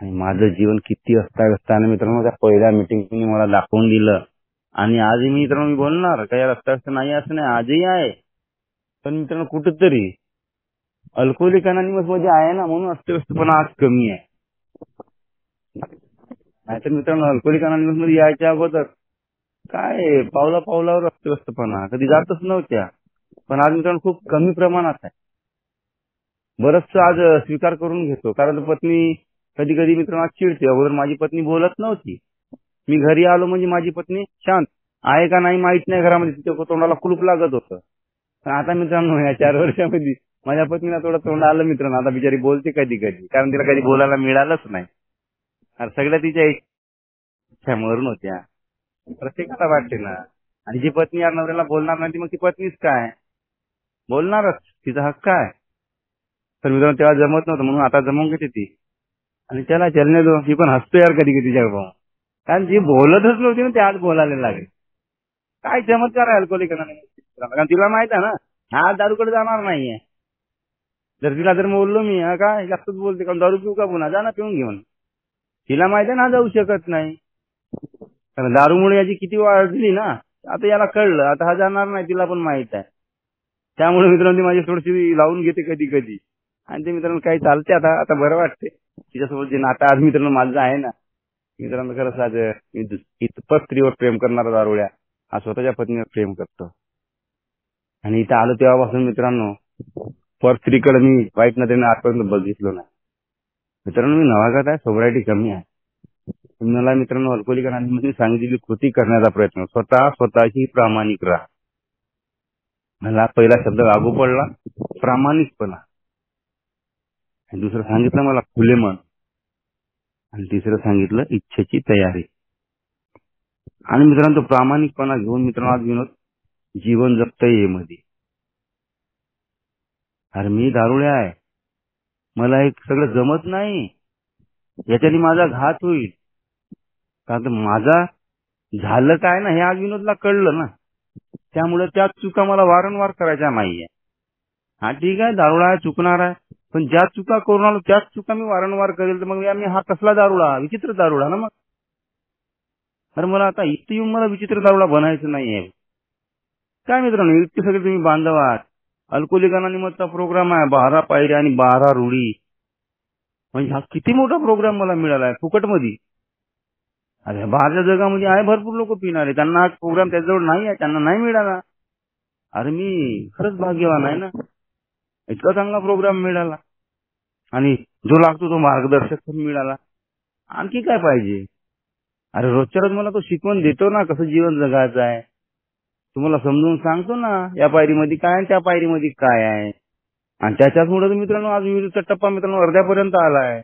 आणि माझं जीवन किती अस्ताव्यस्ताने मित्रांनो त्या पहिल्या मीटिंगने मला दाखवून दिलं. आणि आजही मित्रांनो मी बोलणार का यार अस्ताव्यस्त नाही असं नाही, आजही आहे. पण मित्रांनो कुठेतरी अल्कोहोलिक अनॉनिमस मध्ये आहे ना म्हणून अस्ताव्यस्तपणा आज कमी आहे. नाहीतर मित्रांनो अल्कोहोलिक अनॉनिमस मध्ये यायच्या अगोदर काय पावलावर अस्ताव्यस्तपणा कधी जातच नव्हत्या. पण आज मित्रांनो खूप कमी प्रमाणात आहे. बरंचसं आज स्वीकार करून घेतो. कारण पत्नी कधी कधी मित्रांनो चिडते. अगोदर माझी पत्नी बोलत नव्हती. मी घरी आलो म्हणजे माझी पत्नी शांत आहे का नाही माहित नाही. घरामध्ये तिच्या तोंडाला कुलूप लागत होतं. पण आता मित्रांनो या 4 वर्षामध्ये माझ्या पत्नीला थोडं तोंड आलं मित्रांनो. आता बिचारी बोलते कधी कधी. कारण तिला कधी बोलायला मिळालंच नाही. सगळ्या तिच्या इच्छा मरून होत्या. प्रत्येकाला वाटते ना. आणि जी पत्नी या नवऱ्याला बोलणार नाही मग ती पत्नीच काय बोलणारच, तिचा हक्क आहे. तर मित्रांनो तेव्हा जमत नव्हतं म्हणून आता जमवून घेते ती. आणि त्याला चलने दो, ती पण हसतो यार कधी कधी तिच्या भाऊ. कारण जी बोलतच नव्हती ना ते आज बोलायला लागेल. काय चमत्कार आहे अल्कोहोलिक अनॉनिमस. कारण तिला माहित आहे ना हा दारूकडे जाणार नाहीये. जर तिला जर बोललो मी काय जास्तच बोलते कारण दारू पिऊ का पुन्हा जा ना पिऊन घेऊन. तिला माहित आहे ना जाऊ शकत नाही. कारण दारूमुळे याची किती वाढली ना. आता याला कळलं आता हा जाणार नाही. तिला पण माहित आहे. त्यामुळे मित्रांनो ती माझी थोडीशी लावून घेते कधी कधी. आणि ते मित्रांनो काही चालते आता बरं वाटते. तिच्यासोबत जे नातं आज मित्रांनो माझं आहे ना. मित्रांनो खरंच आज इतपत स्त्रीवर प्रेम करणारा दारुड्या हा स्वतःच्या पत्नीवर प्रेम करतो. आणि इथं आलो तेव्हापासून मित्रांनो पर स्त्रीकडे मी वाईट नजरेने आजपर्यंत बघितलो नाही. मित्रांनो मी नवागत आहे, सोब्रायटी कमी आहे. मला मित्रांनो अल्कोहोलिक अनॉनिमसने सांगितलेली कृती करण्याचा प्रयत्न स्वतःशी प्रामाणिक राहा. मला पहिला शब्द लागू पडला प्रामाणिकपणा. दुसरं सांगितलं मला खुले मन. आणि तिसरं सांगितलं इच्छेची तयारी. आणि मित्रांनो तो प्रामाणिकपणा घेऊन मित्रांनो आज विनोद जीवन जगतोय मध्ये. अरे मी दारुड्या आहे, मला हे सगळं जमत नाही, याच्याने माझा घात होईल. कारण माझा झालं काय ना हे आज विनोदला कळलं ना. त्यामुळे त्याच चुका मला वारंवार करायच्या नाहीये. हा ठीक आहे, दारुडा आहे, चुकणार आहे, पण ज्या चुका करून आलो त्याच चुका मी वारंवार करेल तर मग मी हा कसला दारुडा, विचित्र दारुडा ना मग. अरे मला आता इथे येऊन मला विचित्र दारुडा बनायचं नाहीये. काय मित्रांनो, इतके सगळे तुम्ही बांधव आहात. अल्कोहोलिक अनोनिमसचा प्रोग्राम आहे, 12 पायऱ्या आणि 12 रूढी. म्हणजे हा किती मोठा प्रोग्राम मला मिळालाय फुकटमध्ये. अरे बाहेरच्या जगामध्ये आहे भरपूर लोक पिणारे, त्यांना हा प्रोग्राम त्याच्याजवळ नाही आहे, त्यांना नाही मिळाला. अरे मी खरंच भाग्यवान आहे ना, इतका चांगला प्रोग्राम मिळाला आणि जो लागतो तो मार्गदर्शक पण मिळाला. आणखी काय पाहिजे. अरे रोजच्या रोज मला तो शिकवण देतो ना कसं जीवन जगायचं आहे. तुम्हाला समजून सांगतो ना या पायरीमध्ये काय आणि त्या पायरीमध्ये काय आहे. आणि त्याच्याचमुळे तर मित्रांनो आज विरुद्धचा टप्पा मित्रांनो अर्ध्यापर्यंत आलाय.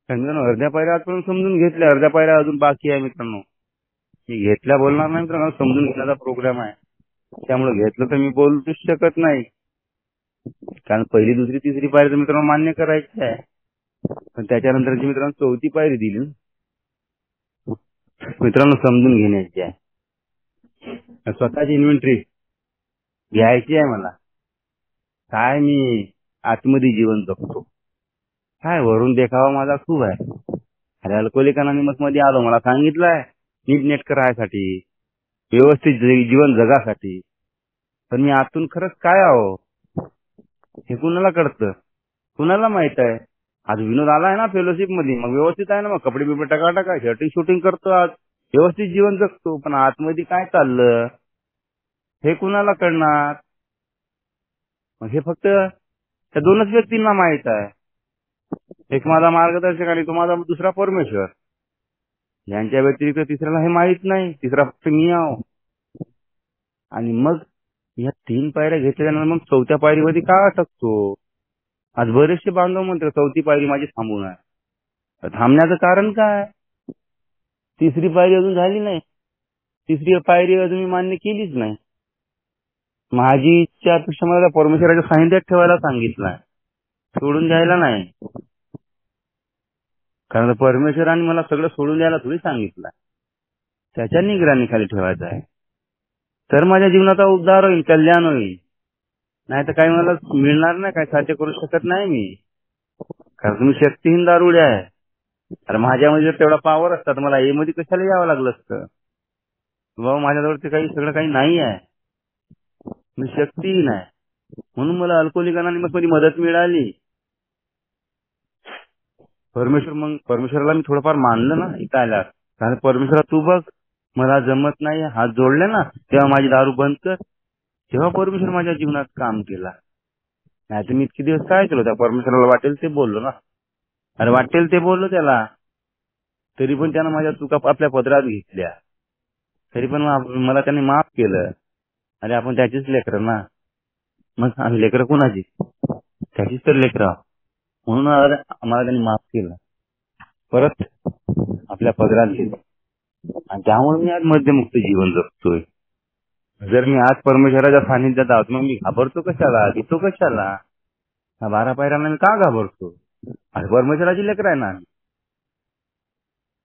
मित्रांनो अर्ध्या पायऱ्या आजपर्यंत समजून घेतल्या, अर्ध्या पायऱ्या अजून बाकी आहे मित्रांनो. मी घेतल्या बोलणार नाही मित्रांनो, समजून घेण्याचा प्रोग्राम आहे. त्यामुळे घेतलं तर मी बोलूच शकत नाही, कारण पहिली दुसरी तिसरी पायरी तर मित्रांनो मान्य करायची आहे. पण त्याच्यानंतरची मित्रांनो चौथी पायरी दिली मित्रांनो समजून घेण्याची आहे. स्वतःची इन्व्हेंटरी घ्यायची आहे मला. काय मी आतमध्ये जीवन जगतो, काय वरून देखावा माझा खूप आहे. अरे अल्कोहोलिक अनोनिमस मध्ये आलो, मला सांगितलंय नीटनेटकं राहायसाठी, व्यवस्थित जीवन जगासाठी. पण मी आतून खरंच काय आहो हे कुणाला कळतं, कुणाला माहित आहे. आज विनोद आलाय ना फेलोशिप मध्ये, मग व्यवस्थित आहे ना, मग कपडे बिपडे टाका शर्टिंग शूटिंग करतो, आज व्यवस्थित जीवन जगतो. पण आतमध्ये काय चाललं हे कुणाला कळणार. मग हे फक्त त्या दोनच व्यक्तींना माहित आहे. एक माझा मार्गदर्शक आणि तो माझा दुसरा परमेश्वर. यांच्या व्यतिरिक्त तिसऱ्याला हे माहित नाही. तिसरा फक्त मी आहो. आणि मग या 3 पायऱ्या घेतल्यानंतर मग चौथ्या पायरीमध्ये का अटकतो. आज बरेचसे बांधव म्हणतात चौथी पायरी माझी थांबून आहे. थांबण्याचं कारण काय. तिसरी पायरी अजून झाली नाही, तिसरी पायरी अजून मी मान्य केलीच नाही. माझी इच्छा अपेक्षा मला परमेश्वराच्या सानिध्यात ठेवायला सांगितलंय, सोडून द्यायला नाही. कारण परमेश्वराने मला सगळं सोडून द्यायला थोडी सांगितलं, त्याच्या निगराणीखाली ठेवायचं आहे. तर माझ्या जीवनाचा उद्धार होईल, कल्याण होईल. नाही तर काही मला मिळणार नाही, काही साध्य करू शकत नाही मी. कारण तुम्ही शक्तिहीन दारुडे आहे. अरे माझ्यामध्ये जर तेवढा पॉवर असता तर मला ए मध्ये कशाला यावं लागलं असतं. बाबा माझ्याजवळ ते काही सगळं काही नाही आहे, मी शक्तिहीन आहे. म्हणून मला अल्कोहोलिक अनोनिमस मध्ये मदत मिळाली. मग परमेश्वराला मी थोडंफार मानलं ना इथं आल्यावर. कारण परमेश्वरा तू बघ मला जमत नाही, हात जोडले ना तेव्हा माझी दारू बंद कर. तेव्हा परमेश्वर माझ्या जीवनात काम केला. नाही तर मी इतके दिवस काय केलं, त्या परमेश्वराला वाटेल ते बोललो ना. अरे वाटेल ते बोललो त्याला, तरी पण त्यानं माझ्या चुका आपल्या पदरात घेतल्या, तरी पण मला त्याने माफ केलं. अरे आपण त्याचीच लेकरं ना. मग आम्ही लेकरं कुणाची, त्याचीच तर लेकरं. म्हणून आम्हाला त्यांनी माफ केलं, परत आपल्या पदरात घेतलं. आणि त्यामुळे मी आज मध्यमुक्त जीवन जगतोय. जर मी आज परमेश्वराच्या सानिध्यात आहोत मग मी घाबरतो कशाला, भीतो कशाला. 12 पायऱ्यांना मी का घाबरतो. अरे परमेश्वराची लेकर आहे ना.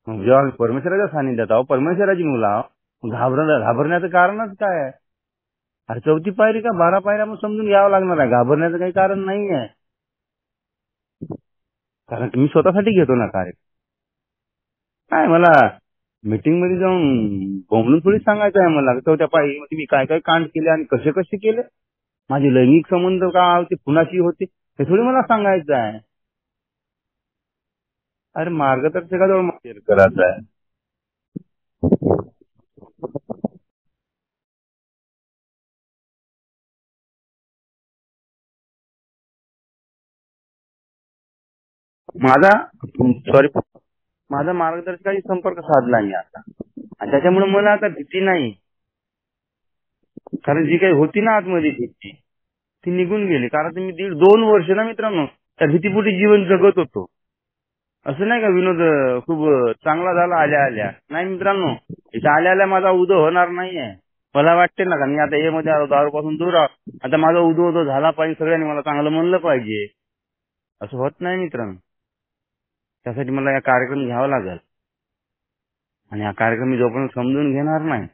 जेव्हा मी परमेश्वराच्या सानिध्यात आहो, परमेश्वराची मुलं आहो, घाबरण्याचं कारणच काय आहे. अरे चौथी पायरी का 12 पायऱ्या मग समजून घ्यावं लागणार आहे. घाबरण्याचं काही कारण नाही आहे, कारण मी स्वतःसाठी घेतो ना कार्य. काय मला मीटिंग मध्ये जाऊन बोंबलून थोडी सांगायचं आहे मला चौथ्या पायरीमध्ये मी काय काय कांड केले आणि कसे कसे केले, माझे लैंगिक संबंध का होते, कुणाशी होते, हे थोडी मला सांगायचं आहे. अरे मार्गदर्शकाजवळ शेअर करायचं आहे. माझा मार्गदर्शकाशी संपर्क साधला मी आता, आणि त्याच्यामुळे मला आता भीती नाही. कारण जी काही होती ना आतमध्ये भीती ती निघून गेली. कारण मी 1.5-2 वर्ष ना मित्रांनो त्या भीतीपोटी जीवन जगत होतो. असं नाही का विनोद खूप चांगला झाला आल्या आल्या. नाही मित्रांनो, इथं आल्या आल्या माझा उदो होणार नाहीये. मला वाटते ना का मी आता ए मध्ये आलो, दारूपासून दूर आहो, आता माझा उदो झाला पाहिजे, सगळ्यांनी मला चांगलं म्हणलं पाहिजे. असं होत नाही मित्रांनो. त्यासाठी मला या कार्यक्रम घ्यावा लागेल, आणि हा कार्यक्रम मी जोपर्यंत समजून घेणार नाही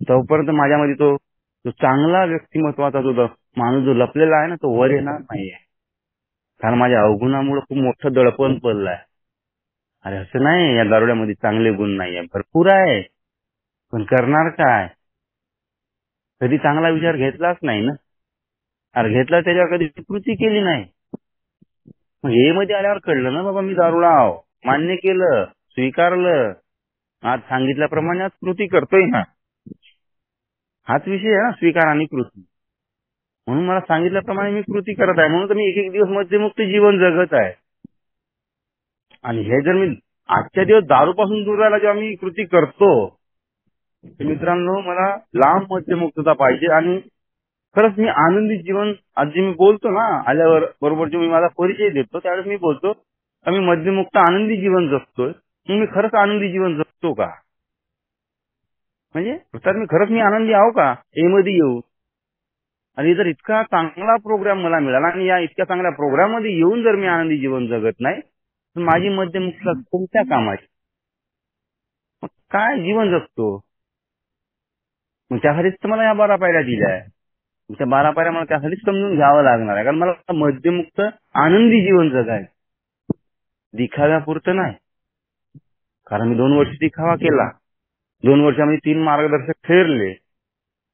तोपर्यंत माझ्यामध्ये तो जो चांगला व्यक्तिमत्वाचा जो माणूस जो लपलेला आहे ना, तो वर येणार नाहीये. कारण माझ्या अवगुणामुळे खूप मोठं दडपण पडलंय. अरे असं नाही, या दारुड्यामध्ये चांगले गुण नाहीये, भरपूर आहे, पण करणार काय? कधी चांगला विचार घेतलाच नाही ना. अरे घेतला त्याच्यावर कधी कृती केली नाही. मग हे मध्ये आल्यावर कळलं ना बाबा मी दारुडा आहो, मान्य केलं, स्वीकारलं, आज सांगितल्याप्रमाणे आज कृती करतोय ना. हाच विषय आहे ना, स्वीकार आणि कृती. म्हणून मला सांगितल्याप्रमाणे मी कृती करत आहे, म्हणून तर मी एक एक दिवस मद्यमुक्त जीवन जगत आहे. आणि हे जर मी आजच्या दिवस दारूपासून दूर राहायला जेव्हा मी कृती करतो, तर मित्रांनो मला लांब मद्यमुक्तता पाहिजे. आणि खरंच मी आनंदी जीवन, आज जे मी बोलतो ना आल्यावर बरोबर जे मी माझा परिचय देतो त्यावेळेस मी बोलतो मी मद्यमुक्त आनंदी जीवन जगतोय. मग मी खरंच आनंदी जीवन जगतो का? म्हणजे अर्थात मी खरंच आनंदी आहो का हे मध्ये येऊ? आणि जर इतका चांगला प्रोग्राम मला मिळाला आणि या इतक्या चांगल्या प्रोग्राम मध्ये येऊन जर मी आनंदी जीवन जगत नाही, तर माझी मद्यमुक्तता कोणत्या कामाची? मग काय जीवन जगतो? मग त्यासाठीच तर मला या 12 पायऱ्या दिल्या आहे. त्या 12 पायऱ्या मला त्यासाठीच समजून घ्यावं लागणार आहे, कारण मला मद्यमुक्त आनंदी जीवन जगायचं, दिखाव्यापुरतं नाही. कारण मी 2 वर्ष दिखावा केला, 2 वर्षामध्ये 3 मार्गदर्शक ठरले,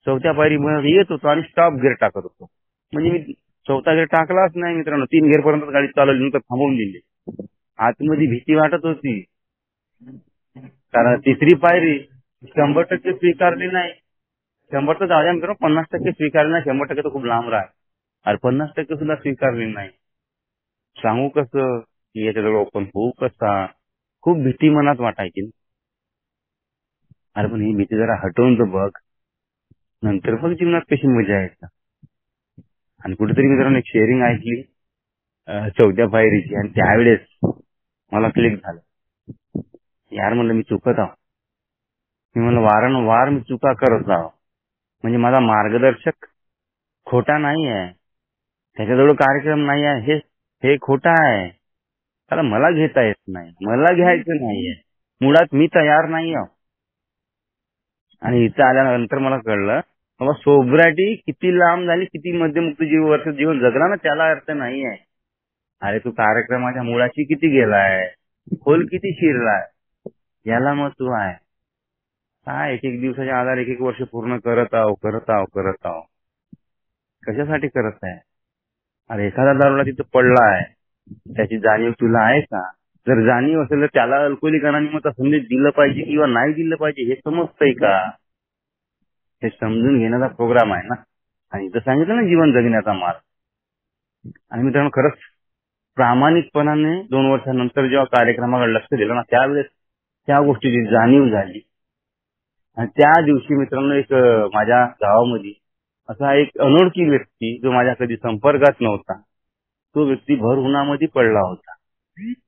4थ्या पायरीमध्ये येत होतो आणि स्टॉप गिअर टाकत होतो. म्हणजे मी 4था गिअर टाकलाच नाही मित्रांनो, 3 गिअर पर्यंत गाडी चालवली, नंतर थांबवून दिली. आतमध्ये भीती वाटत होती, कारण 3री पायरी 100% स्वीकारली नाही. 100 तर जाऊ द्या मित्रांनो, 50% स्वीकारली नाही, 100% तर खूप लांब राहा. अरे 50% सुद्धा स्वीकारली नाही. सांगू कसं की याच्याजवळ ओपन होऊ कसा? खूप भीती मनात वाटायची. अरे पण ही भीती जरा हटवून तर बघ, नंतर बघ जीवनात कशी मजा येते. आणि कुठेतरी मित्रांनो एक शेअरिंग ऐकली 4थ्या पायरीची, आणि त्यावेळेस मला क्लिक झालं. यार म्हणलं मी चुकत आहो. मी म्हणलं वारंवार मी चुका करत आहो. म्हणजे माझा मार्गदर्शक खोटा नाही आहे, त्याच्याजवळ कार्यक्रम नाही आहे, हे खोटा आहे. त्याला मला घेता येत नाही, मला घ्यायचं नाहीये, मुळात मी तयार नाही आहो. आणि इथं आल्यानंतर मला कळलं बाबा सोब्रायटी किती लांब झाली, किती मध्यमुक्त वर्ष जीवन जगला ना, त्याला अर्थ नाही आहे. अरे तू कार्यक्रमाच्या मुळाशी किती गेलाय, खोल किती शिरलाय, याला महत्व आहे. काय एक दिवसाच्या आधार एक वर्ष पूर्ण करत आहो. कशासाठी करत आहे? अरे एखादा दारुडा तिथं पडला आहे, त्याची जाणीव तुला आहे का? जर जाणीव असेल तर त्याला अल्कोहोलिकांना संदेश दिलं पाहिजे किंवा नाही दिलं पाहिजे हे समजतंय का? हे समजून घेण्याचा प्रोग्राम आहे ना. आणि इथं सांगितलं ना जीवन जगण्याचा मार्ग. आणि मित्रांनो खरंच प्रामाणिकपणाने 2 वर्षानंतर जेव्हा कार्यक्रमाकडे लक्ष दिलं ना, त्यावेळेस त्या गोष्टीची जाणीव झाली. आणि त्या दिवशी मित्रांनो एक माझ्या गावामध्ये असा एक अनोळखी व्यक्ती, जो माझ्या कधी संपर्कात नव्हता, तो व्यक्ती भर उन्हामध्ये पडला होता.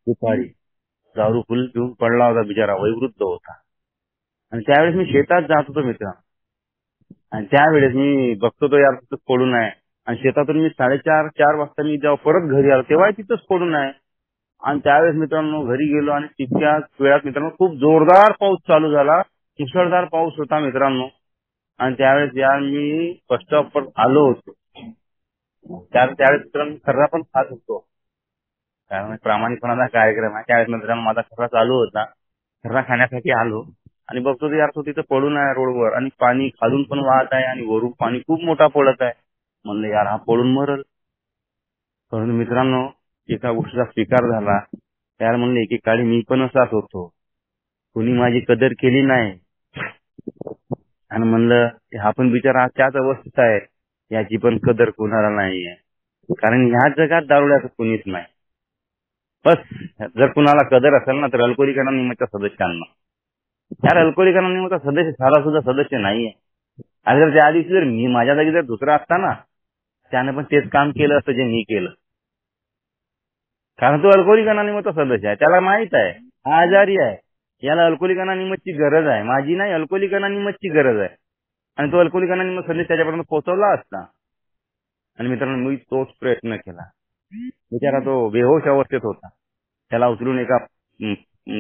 दुपारी दारू फुल पिऊन पडला होता, बिचारा वयोवृद्ध होता. आणि त्यावेळेस मी शेतात जात होतो मित्रांनो, आणि त्यावेळेस मी बघतो तो यार तिथंच पडून आहे. आणि शेतातून मी 4:30 वाजता मी जेव्हा परत घरी आलो तेव्हा तिथंच पडून आहे. आणि त्यावेळेस मित्रांनो घरी गेलो आणि तितक्याच वेळात मित्रांनो खूप जोरदार पाऊस चालू झाला, मुसळधार पाऊस होता मित्रांनो. आणि त्यावेळेस यार मी बस स्टॉपवर आलो होतो, त्यावेळेस मित्रांनो खर्रा पण खात होतो, कारण प्रामाणिकपणाचा कार्यक्रम आहे. त्यावेळेस मित्रांनो माझा खर्रा चालू होता, खर्रा खाण्यासाठी आलो आणि बघतो तो यार तो तिथं पडून आहे रोडवर, आणि पाणी खालून पण वाहत आहे आणि वरून पाणी खूप मोठा पडत आहे. म्हणलं यार हा पडून मरल. परंतु मित्रांनो एका गोष्टीचा स्वीकार झाला, यार म्हणलं एकेकाळी मी पण असाच होतो, कोणी माझी कदर केली नाही. आणि म्हणलं हा पण बिचारा त्याच अवस्थेत आहे, याची पण कदर कोणाला नाहीये. कारण ह्या जगात दारुड्याचं कोणीच नाही. बस जर कुणाला कदर असेल ना तर अल्कोहोलिक अनोनिमसच्या सदस्यांना. यार अल्कोहोलिक अनोनिमसचा सदस्य सारा सुद्धा सदस्य नाहीये. आणि जर त्या दिवशी जर मी माझ्या जागी जर दुसरा असता ना, त्याने पण तेच काम केलं असतं जे मी केलं. कारण तो अल्कोहोलिक अनोनिमसचा सदस्य आहे, त्याला माहित आहे हा आजारी आहे, याला अल्कोहोलिक अनोनिमसची गरज आहे, माझी नाही, अल्कोहोलिक अनोनिमसची गरज आहे. आणि तो अल्कोहोलिक अनोनिमस संदेश त्याच्यापर्यंत पोहोचवला असता. आणि मित्रांनो मी तोच प्रयत्न केला. बिचारा तो बेहोश अवस्थेत होता, त्याला उचलून एका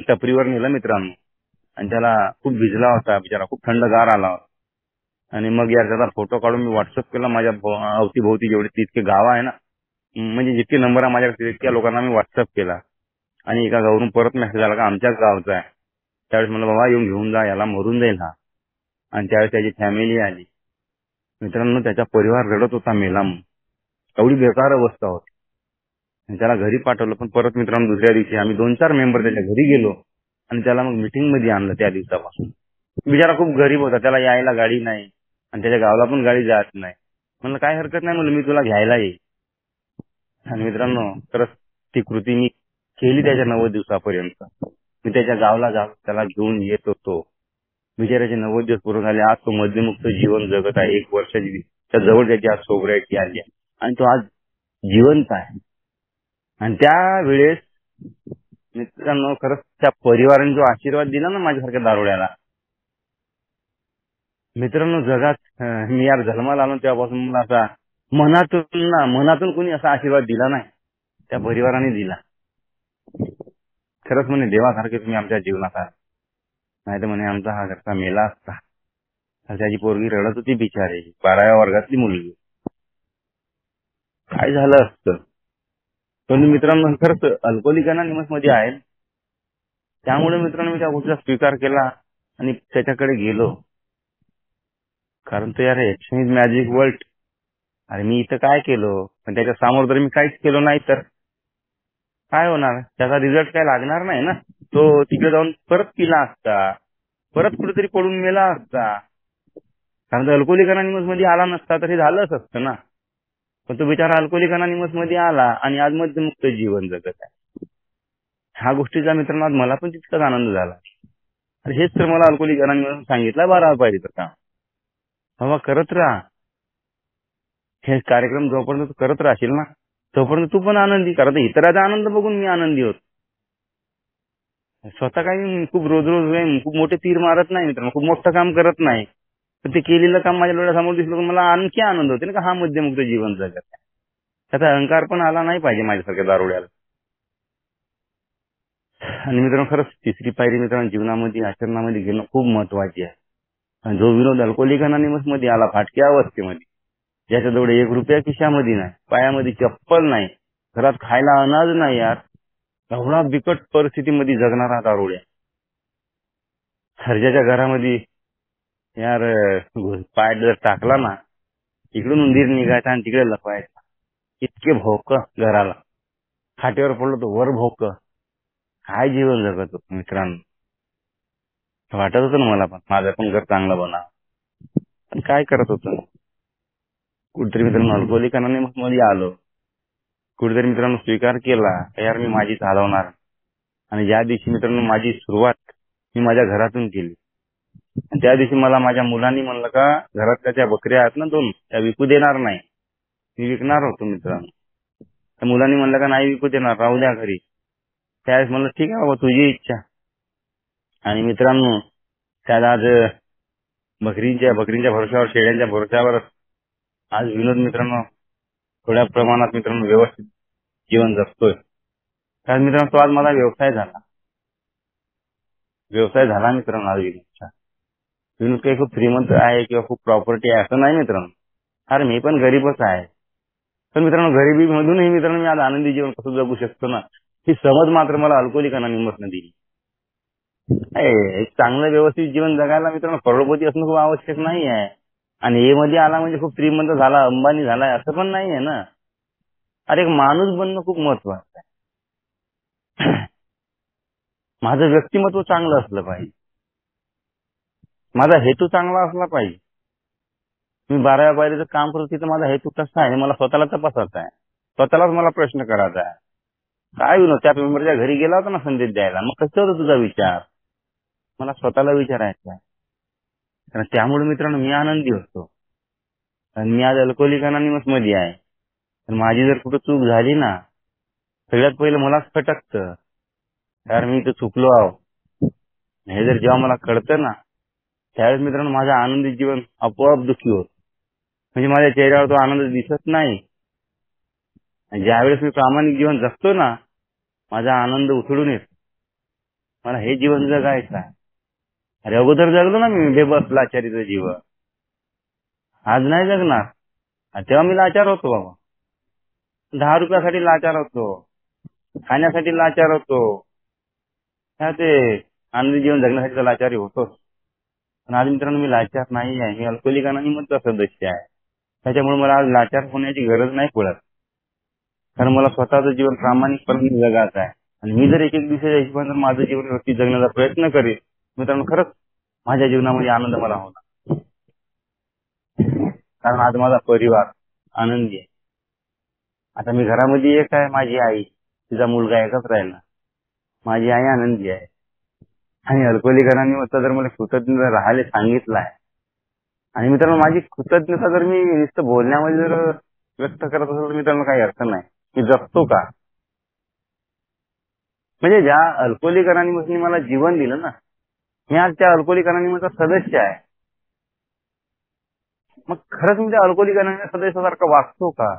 टपरीवर नेलं मित्रांनो, आणि त्याला खूप भिजला होता बिचारा, खूप थंडगार आला होता. आणि मग यार त्याचा फोटो काढून मी व्हॉट्सअप केला माझ्या अवतीभोवती जेवढे तितके गाव आहे ना, म्हणजे जितके नंबर आहे माझ्याकडे तितक्या लोकांना मी व्हॉट्सअप केला. आणि एका गावावरून परत मेसेज आला का आमच्याच गावचा आहे. त्यावेळेस म्हणलं बाबा येऊन घेऊन जा, याला मरून जाईल हा. आणि त्यावेळेस त्याची फॅमिली आली. मित्रांनो त्याचा परिवार रडत होता मेला म्हणून, एवढी बेकार अवस्था होती. त्याला घरी पाठवलं. पण परत मित्रांनो दुसऱ्या दिवशी आम्ही 2-4 मेंबर त्याच्या घरी गेलो आणि त्याला मग मीटिंग मध्ये आणलं. त्या दिवसापासून बिचारा खूप गरीब होता, त्याला यायला गाडी नाही आणि त्याच्या गावाला पण गाडी जात नाही. म्हणलं काय हरकत नाही, म्हणलं मी तुला घ्यायला येईल. आणि मित्रांनो खरंच ती कृती मी केली. त्याच्या 90 दिवसापर्यंत मी त्याच्या गावाला त्याला घेऊन येत होतो. बिचाराचे 90 दिवस पूर्ण झाले. आज तो मद्यमुक्त जीवन जगत आहे. 1 वर्षाची त्या जवळ त्याची आज सोबऱ्याची आली आहे आणि तो आज जिवंत आहे. आणि त्यावेळेस मित्रांनो खरंच त्या परिवाराने जो आशीर्वाद दिला ना माझ्यासारख्या दारुड्याला, मित्रांनो जगात मी यार जन्माला आलो तेव्हापासून मला असा मनातून कोणी असा आशीर्वाद दिला नाही. त्या परिवाराने दिला. खरंच म्हणे देवासारखे तुम्ही आमच्या जीवनात आहात. नाही तर म्हणे आमचा हा घरचा मेला असता. त्याची पोरगी रडत होती बिचारी, 12व्या वर्गातली मुलगी. काय झालं असतं. पण मित्रांनो खरंच अल्कोहोलिक अनोनिमस मध्ये आहे. त्यामुळे मित्रांनो मी त्या गोष्टीचा स्वीकार केला आणि त्याच्याकडे गेलो. कारण तो यार ऍक्शन इज मॅजिक वर्ल्ड. अरे मी इथं काय केलं, पण त्याच्या समोर जर मी काहीच केलो नाही तर काय होणार. त्याचा रिझल्ट काय लागणार नाही ना. तो तिकडे जाऊन परत पिला असता, परत कुठेतरी पडून मेला असता. कारण तो अल्कोहोलिक अनोनिमस मध्ये आला नसता तर हे झालंच असतं ना. पण तो बिचारा अल्कोहोलिक अनोनिमस मध्ये आला आणि आज मद्यमुक्त जीवन जगत आहे. ह्या गोष्टीचा मित्रांनो आज मला पण तितकाच आनंद झाला. आणि हेच तर मला अल्कोहोलिक अनोनिमस सांगितलं 12 पाहिजे तर का बाबा करत राहा. हे कार्यक्रम जोपर्यंत तू करत राहशील ना तोपर्यंत तू पण आनंदी. कारण इतरांचा आनंद बघून मी आनंदी होतो. स्वतः काही खूप रोज खूप मोठे तीर मारत नाही मित्रांनो, खूप मोठं काम करत नाही. पण ते केलेलं काम माझ्या डोळ्यासमोर दिसलं तर मला आणखी आनंद होते ना का हा मद्यमुक्त जीवन जगत आहे. त्याचा अहंकार पण आला नाही पाहिजे माझ्यासारख्या दारुड्याला. आणि मित्रांनो खरंच तिसरी पायरी मित्रांनो जीवनामध्ये आचरणामध्ये घेणं खूप महत्वाची आहे. आणि जो विनोद अल्कोहोलिक अनोनिमस मध्ये आला फाटक्या अवस्थेमध्ये, ज्याच्याजवळ 1 रुपया खिशामध्ये नाही, पायामध्ये चप्पल नाही, घरात खायला अनाज नाही यार, एवढा बिकट परिस्थितीमध्ये जगणारा दारुड्या. सर्जाच्या घरामध्ये यार पाय जर टाकला ना इकडून उंदीर निघायचा आणि तिकडे लपवायचा. इतके भोक घराला. खाटेवर पडलो तो वर भोक. काय जीवन जगत होतो मित्रांनो. वाटत होतं ना मला पण माझं पण घर चांगलं बना. पण काय करत होतो. कुठेतरी मित्रांनो अल्कोहोलिक अनोनिमस मध्ये आलो. कुठेतरी मित्रांनो स्वीकार केला यार मी माझी चालवणार. आणि ज्या दिवशी मित्रांनो माझी सुरुवात मी माझ्या घरातून केली. त्या दिवशी मला माझ्या मुलांनी म्हणलं का घरात त्या बकऱ्या आहेत ना 2 त्या विकू देणार नाही. मी विकणार होतो मित्रांनो. त्या मुलांनी म्हणलं का नाही विकू देणार, राहू द्या घरी. त्यावेळेस म्हणलं ठीक आहे बाबा तुझी इच्छा. आणि मित्रांनो त्यात आज बकरींच्या भरोश्यावर, शेळ्यांच्या भरोश्यावर आज विनोद मित्रांनो थोड्या प्रमाणात मित्रांनो व्यवस्थित जीवन जगतोय. कारण मित्रांनो तो आज माझा व्यवसाय झाला मित्रांनो. आज विनोद काही खूप श्रीमंत आहे किंवा खूप प्रॉपर्टी आहे असं नाही मित्रांनो. अरे मी पण गरीबच आहे. पण मित्रांनो गरिबी मधूनही मित्रांनो मी आज आनंदी जीवन कसं जगू शकतो ना ही समज मात्र मला अल्कोहोलिक अनोनिमसने दिली. एक चांगलं व्यवस्थित जीवन जगायला मित्रांनो करोडपती असणं खूप आवश्यक नाही आहे. आणि ए मध्ये आला म्हणजे खूप श्रीमंत झाला, अंबानी झालाय असं पण नाही आहे ना. अरे एक माणूस बनणं खूप महत्वाचं आहे. माझं व्यक्तिमत्व चांगलं असलं पाहिजे. माझा हेतू चांगला असला पाहिजे. मी 12व्या पायरीचं काम करतो तिथं माझा हेतू कसा आहे मला स्वतःला तपासायचा आहे. स्वतःलाच मला प्रश्न करायचा आहे. काय विनोद त्या मेंबरच्या घरी गेला होता ना संदेश द्यायला, मग कसं होतं तुझा विचार मला स्वतःला विचारायचा आहे. कारण त्यामुळे मित्रांनो मी आनंदी होतो. आणि मी आज अल्कोहोलिक अनोनिमस मध्ये आहे. तर माझी जर कुठं चूक झाली ना सगळ्यात पहिलं मलाच खटकतं यार मी इथं चुकलो आहो. हे जर जेव्हा मला कळतं ना त्यावेळेस मित्रांनो माझं आनंदी जीवन आपोआप दुःखी होत. म्हणजे माझ्या चेहऱ्यावर तो आनंद दिसत नाही. ज्यावेळेस मी प्रामाणिक जीवन जगतो ना माझा आनंद उथळून येतो. मला हे जीवन जगायचं आहे. अरे अगोदर जगलो ना मी बेबस लाचारीचं जीवन. आज नाही जगणार. तेव्हा मी लाचार होतो बाबा. 10 रुपयासाठी लाचार होतो, खाण्यासाठी लाचार होतो, ते आनंदी जीवन जगण्यासाठी तर लाचारी होतोच. पण आज मित्रांनो मी लाचार नाही आहे. मी अल्कोहोलिक अनोनिमसचा सदस्य आहे. त्याच्यामुळे मला आज लाचार होण्याची गरज नाही पडत. कारण मला स्वतःचं जीवन प्रामाणिकपणे जगायचं आहे. आणि मी जर एक दिवसाच्या हिशोबाने माझं जीवन व्यवस्थित जगण्याचा प्रयत्न करेल मित्रांनो, खरंच माझ्या जीवनामध्ये आनंद मला होणार. कारण आज माझा परिवार आनंदी आहे. आता मी घरामध्ये एक आहे, माझी आई, तिचा मुलगा एकच राहिला. माझी आई आनंदी आहे. आणि अल्कोहोलिकांनी मस्त जर मला कृतज्ञता राहायला सांगितलं आहे. आणि मित्रांनो माझी कृतज्ञता जर मी नुसतं बोलण्यामध्ये जर व्यक्त करत असेल तर मित्रांनो काही अर्थ नाही. मी जगतो का? म्हणजे ज्या अल्कोहोलिक अनोनिमसनी मला जीवन दिलं ना, मी आज त्या अल्कोहोलिक अनोनिमसचा सदस्य आहे. मग खरंच मी त्या अल्कोहोलिक अनोनिमस सदस्यासारखं वागतो का?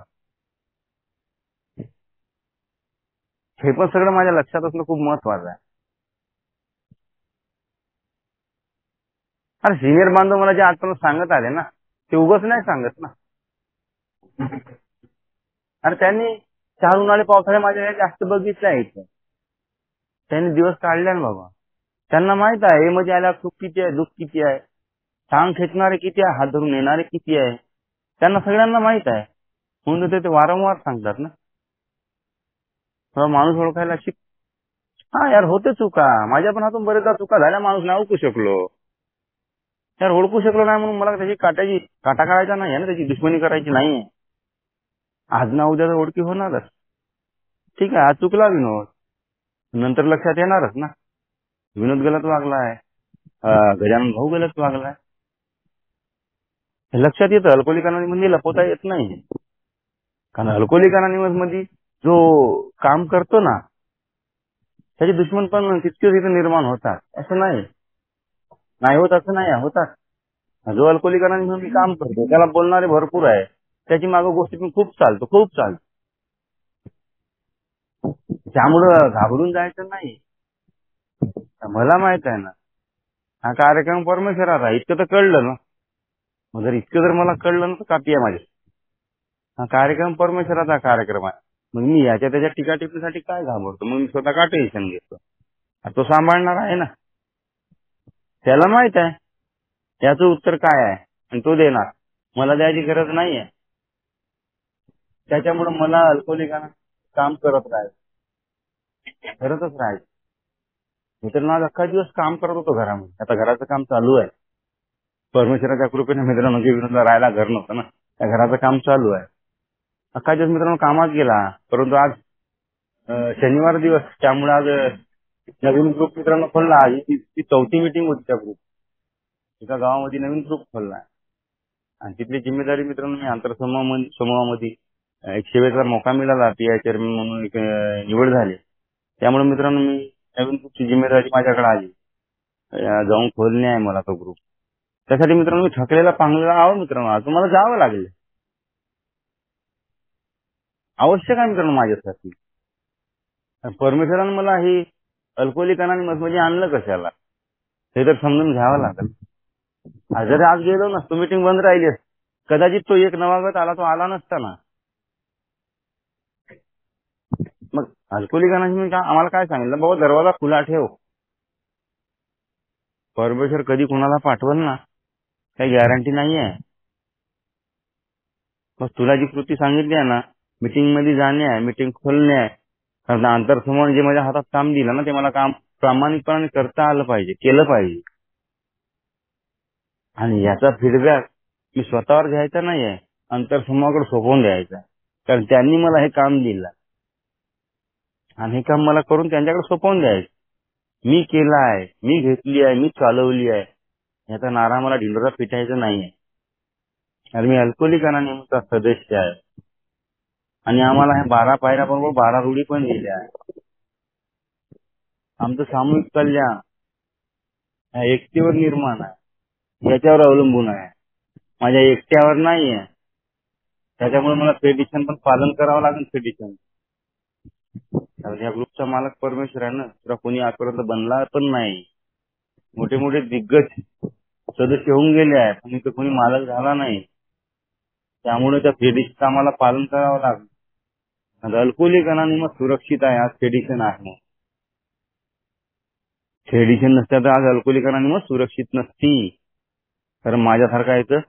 हे पण सगळं माझ्या लक्षात असणं खूप महत्वाचं आहे. अरे सिनियर बांधव मला जे आजपर्यंत सांगत आले ना, ते उगाच नाही सांगत ना. अरे त्यांनी 4 उन्हाळे पावसाळे माझ्या जास्त बघितले आहेत. त्यांनी दिवस काढले ना बाबा. त्यांना माहित आहे हे मध्ये आल्यावर सुख किती आहे, दुःख किती आहे, टांग खेचणारे किती आहे, हात धरून नेणारे किती आहे. त्यांना सगळ्यांना माहित आहे. म्हणून ते वारंवार सांगतात ना, माणूस ओळखायला शिक. हा यार होते चुका, माझ्या पण हातून बरेचदा चुका झाल्या, माणूस नाही ओळखू शकलो. यार ओळखू शकलो नाही म्हणून मला त्याची काटा काढायचा नाही ना, त्याची दुश्मनी करायची नाहीये. आज ना उद्या तर ओळखी होणारच. ठीक आहे, आज चुकला विनोद, नंतर लक्षात येणारच ना विनोद गलत वागलाय, गजानन भाऊ गलत वागलाय. हे लक्षात येतं. अल्कोहोलिक अनोनिमस मध्ये लपवता येत नाही. कारण अल्कोहोलिक अनोनिमस मध्ये जो काम करतो ना, त्याचे दुश्मन पण तितकेच इथे निर्माण होतात. असं नाही होत असं नाही, होतात. जो अल्कोहोलिक अनोनिमस मध्ये काम करतो त्याला बोलणारे भरपूर आहे, त्याची मागं गोष्टी पण खूप चालतो. त्यामुळं घाबरून जायचं नाही. मला माहित आहे ना, हा कार्यक्रम परमेश्वराचा आहे. इतकं तर कळलं ना. मग जर इतकं जर मला कळलं ना तर कापी आहे माझी. हा कार्यक्रम परमेश्वराचा कार्यक्रम आहे. मग मी याच्या त्याच्या टीका टिप्पणीसाठी काय घाबरतो? मग मी स्वतः का टेन्शन घेतो? तो सांभाळणार आहे ना, त्याला माहित आहे याचं उत्तर काय आहे आणि तो देणार. मला द्यायची गरज नाहीये. त्याच्यामुळे मला अल्कोहोलिकांना काम करतच राहायचं. मी तर आज अख्खा दिवस काम करत होतो घरामध्ये. आता घराचं काम चालू आहे. परमेश्वराच्या कृपेने मित्रांनो विनोदला राहायला घर नव्हतं ना, त्या घराचं काम चालू आहे. अख्खा दिवस मित्रांनो कामात गेला. परंतु आज शनिवार दिवस, त्यामुळे आज नवीन ग्रुप मित्रांनो खोलला. ती 4थी मीटिंग होती त्या ग्रुप. एका गावामध्ये नवीन ग्रुप खोलला आणि तिथली जिम्मेदारी मित्रांनो मी आंतरसमूहामध्ये एक सेवेचा मौका मिळाला. पीआय चेअरमन म्हणून एक निवड झाली. त्यामुळे मित्रांनो मी नवीन ग्रुपची जिम्मेदारी माझ्याकडे आली. जाऊन खोलणे आहे मला तो ग्रुप. त्यासाठी मित्रांनो मी थकलेला पांगलेला आहो मित्रांनो. आज मला जावं लागेल. आवश्यक आहे मित्रांनो माझ्यासाठी. परमेश्वरानं मला ही अल्कोहोलिक अनोनिमस मध्ये आणलं कशाला हे तर समजून घ्यावं लागेल. जर आज गेलो ना, तो मीटिंग बंद राहिली, कदाचित तो एक नवागत आला, तो आला नसता ना. मग अल्कोहोलिक अनोनिमस आम्हाला काय सांगितलं? बाबा दरवाजा खुला ठेव. परमेश्वर कधी कोणाला पाठवल ना काही गॅरंटी नाहीये. मग तुला जी कृती सांगितली आहे ना, मीटिंग मध्ये जाणे आहे, मीटिंग खोलणे आहे, कारण आंतरसमूह जे माझ्या हातात काम दिलं ना, ते मला काम प्रामाणिकपणे करता आलं पाहिजे, केलं पाहिजे. आणि याचा फीडबॅक मी स्वतःवर घ्यायचा नाहीये, आंतरसमूहाकडे सोपवून द्यायचा. कारण त्यांनी मला हे काम दिलं आणि हे काम मला करून त्यांच्याकडे सोपवून द्यायचं. मी केलं आहे, मी घेतली आहे, मी चालवली आहे, याचा नारा मला ढिंडोरा पिटायचा नाहीये. आणि मी अल्कोहोलिक अनोनिमसचा सदस्य आहे. आणि आम्हाला ह्या 12 पायऱ्याबरोबर 12 रूढी पण दिल्या आहे. आमचं सामूहिक कल्याण ह्या एकतेवर निर्माण आहे, याच्यावर अवलंबून आहे, माझ्या एकट्यावर नाहीये. त्याच्यामुळे मला ट्रेडिशन पण पालन करावं लागेल. ट्रेडिशन या ग्रुपचा मालक परमेश्वर आहे ना, दुसरा कोणी आजपर्यंत बनला पण नाही. मोठे मोठे दिग्गज सदस्य होऊन गेले आहेत, पण इथं कोणी मालक झाला नाही. त्यामुळे त्या फेडिशचं आम्हाला पालन करावं लागलं. आता अल्कोहोलिकांना मग सुरक्षित आहे, आज फेडिशन आहे. फेडिशन नसतं तर आज अल्कोहोलिकांना मग सुरक्षित नसती. कारण माझ्यासारखा इथं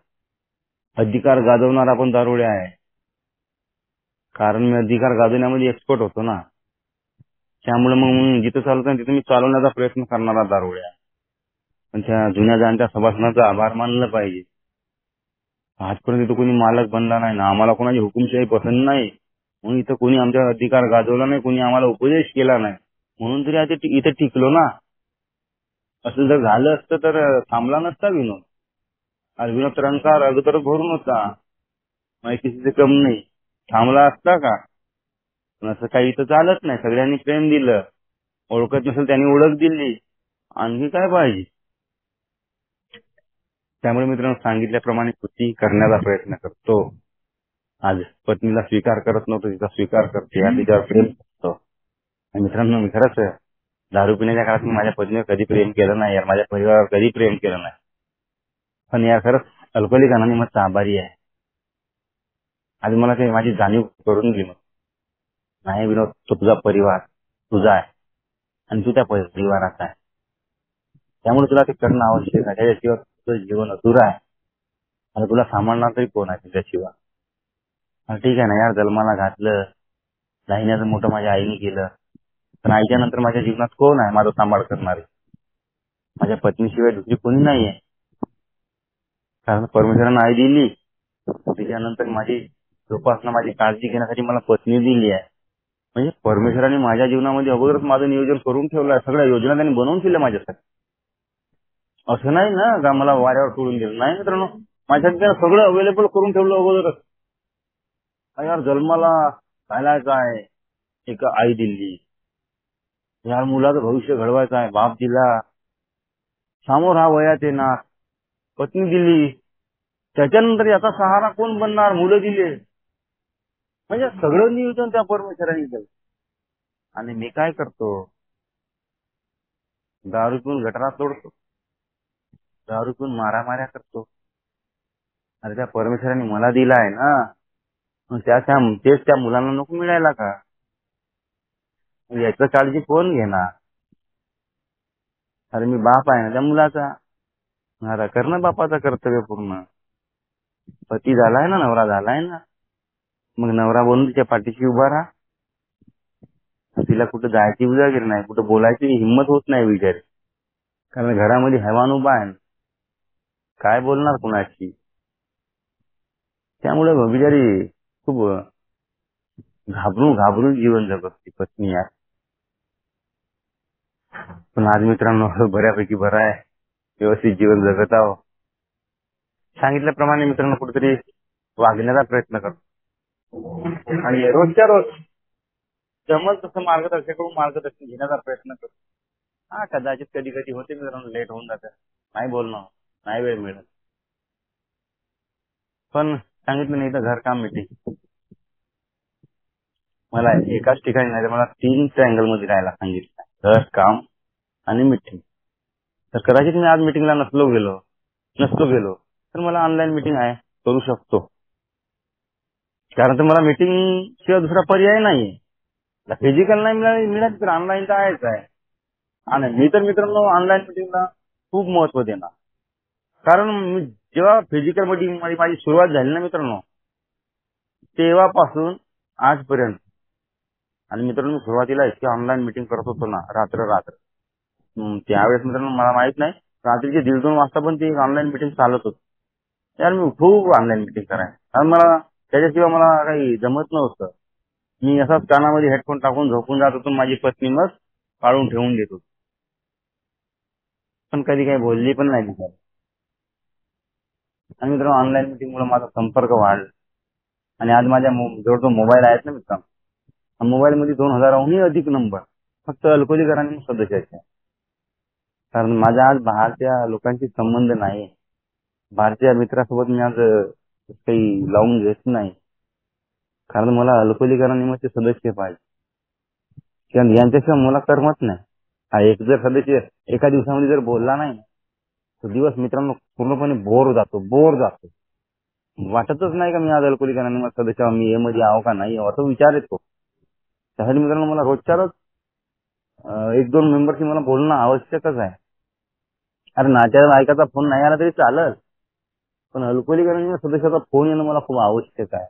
अधिकार गाजवणारा पण दारुड्या आहे. कारण मी अधिकार गाजवण्यामध्ये एक्सपर्ट होतो ना. त्यामुळे मग जिथं चालत नाही तिथं मी चालवण्याचा प्रयत्न करणारा दारुड्या. पण त्या जुन्या जाणत्या सभासदांचा आभार मानलं पाहिजे. आजपर्यंत इथं कोणी मालक बनला नाही ना. आम्हाला कोणाची हुकुमशाही पसंत नाही, म्हणून इथं कोणी आमचा अधिकार गाजवला नाही, कोणी आम्हाला उपदेश केला नाही, म्हणून तरी आता इथं टिकलो ना. असं जर झालं असतं तर थांबला नसता विनोद. आज विनोद तरंगकार अगोदर भरून होता, माहितीचे कम नाही, थांबला असता का? पण असं काही इथं चालत नाही. सगळ्यांनी प्रेम दिलं, ओळखत नसेल त्यांनी ओळख दिली, आणखी काय पाहिजे. त्यामुळे मित्रांनो सांगितल्याप्रमाणे कृती करण्याचा प्रयत्न करतो. आज पत्नीला स्वीकार करत नव्हतो, तिचा स्वीकार करते, तिच्यावर प्रेम करतो. मित्रांनो मी खरंच दारू पिण्याच्या काळात मी माझ्या पत्नीवर कधी प्रेम केलं नाही यार, माझ्या परिवारावर कधी प्रेम केलं नाही. पण यार खरंच अल्कोहोलिकांना मी मस्त आभारी आहे. आज मला ते माझी जाणीव करून दिली. नाही विनोद, तो तुझा परिवार तुझा आहे आणि तू त्या परिवाराचा आहे. त्यामुळे तुला ते करणं आवश्यक आहे. त्याच्याशिवाय तुझं जीवन अधुरं आहे आणि तुला सांभाळणार तरी कोण आहे त्याच्याशिवाय. ठीक आहे ना यार, जन्माला घातलं, दाहिण्याचं मोठं माझ्या आईने केलं, पण आईच्या नंतर माझ्या जीवनात कोण आहे माझा सांभाळ करणारे? माझ्या पत्नीशिवाय दुसरी कोणी नाहीये. कारण परमेश्वरानं आई दिली, त्याच्यानंतर माझी जोपासना, माझी काळजी घेण्यासाठी मला पत्नी दिली आहे. म्हणजे परमेश्वराने माझ्या जीवनामध्ये अगोदरच माझं नियोजन करून ठेवलं आहे. सगळ्या योजना त्यांनी बनवून ठेवल्या माझ्यासाठी. असं नाही ना का मला वाऱ्यावर सोडून दिलं. नाही मित्रांनो, माझ्यासाठी त्यानं सगळं अवेलेबल करून ठेवलं अगोदरच. यार जन्माला घालायचं आहे, एक आई दिली. यार मुलाचं भविष्य घडवायचं आहे, बाप दिला. समोर हा वयात येणार, पत्नी दिली. त्याच्यानंतर याचा सहारा कोण बनणार? मुलं दिले. म्हणजे सगळं नियोजन त्या परमेश्वराने केलं. आणि मी काय करतो? दारू पिऊन गटारात तोडतो, दारू पिऊन मारामाऱ्या करतो. अरे त्या परमेश्वराने मला दिला आहे ना, तेच त्या मुलांना नको मिळायला का? याचं काळजी कोण घेणार? अरे मी बाप आहे ना त्या मुलाचा, आता करणं बापाचं कर्तव्य पूर्ण. पती झालाय ना, नवरा झालाय ना, मग नवरा बनून तिच्या पाठीशी उभा राहा. तिला कुठं जायची उजागीर नाही, कुठं बोलायची हिंमत होत नाही बिचारी. कारण घरामध्ये हैवान उभा आहे, काय बोलणार कुणाची? त्यामुळे बिचारी खूप घाबरून जीवन जगत ती पत्नी यार. पण आज मित्रांनो बऱ्यापैकी बरं आहे, व्यवस्थित जीवन जगत आहो. सांगितल्याप्रमाणे मित्रांनो कुठेतरी वागण्याचा प्रयत्न करतो आणि रोजच्या रोज जमल तसं मार्गदर्शन घेण्याचा प्रयत्न करतो. कदाचित कधी कधी होते मित्रांनो, लेट होऊन जातं, नाही बोलणं, नाही वेळ मिळत. पण सांगितलं नाही तर घरकाम मीटिंग, मला एकाच ठिकाणी नाही तर मला 3 ट्रायंगल मध्ये राहायला सांगितलं, घर, काम आणि मीटिंग. तर कदाचित मी आज मीटिंगला नसलो गेलो तर मला ऑनलाईन मीटिंग आहे, करू शकतो. कारण तर मला मीटिंग शिवाय दुसरा पर्याय नाहीये. फिजिकल नाही मिळत तर ऑनलाईन तर आहेच आहे. आणि मी तर मित्रांनो ऑनलाईन मीटिंगला खूप महत्व देणार. कारण जेव्हा फिजिकल मीटिंग मध्ये माझी सुरुवात झाली ना मित्रांनो, तेव्हापासून आजपर्यंत, आणि मित्रांनो सुरुवातीला इतकी ऑनलाईन मीटिंग करत होतो ना, रात्र त्यावेळेस मित्रांनो मला माहित नाही, रात्रीचे 1:30-2 वाजता पण ती ऑनलाईन मीटिंग चालत होती. यार मी खूप ऑनलाईन मीटिंग करायचं, कारण मला त्याच्याशिवाय मला काही जमत नव्हतं. मी असाच कानामध्ये हेडफोन टाकून झोपून जात होतो, माझी पत्नी मग काढून ठेवून देत होती, पण कधी काही बोलली पण नाही तिला. आणि मित्रांनो ऑनलाईन मीटिंग मुळे माझा संपर्क वाढला. आणि आज माझ्या जवळ जो मोबाईल आहेत ना मित्रांनो, मोबाईल मध्ये 2000हूनही अधिक नंबर फक्त अल्कोहोलिकांनी सदस्याचे. कारण माझा आज बाहेरच्या लोकांशी संबंध नाही, बाहेरच्या मित्रासोबत मी आज काही लावून घेत नाही. कारण मला अल्कोहोलिकांचे सदस्य पाहिजे, कारण यांच्याशिवाय मला करमत नाही. हा एक जर सदस्य एका दिवसामध्ये जर बोलला नाही तो दिवस मित्रांनो पूर्णपणे बोर जातो. वाटतच नाही का मी आज अल्कोहोलिक अनोनिमस सदस्य मी ए मध्ये आहो का नाही असं विचार येतो. त्यासाठी मित्रांनो मला रोजच्या रोज 1-2 मेंबरशी मला बोलणं आवश्यकच आहे. अरे नातेवाईकाचा फोन नाही आला तरी चालेल, पण अल्कोहोलिक अनोनिमस सदस्याचा फोन येणं मला खूप आवश्यक आहे.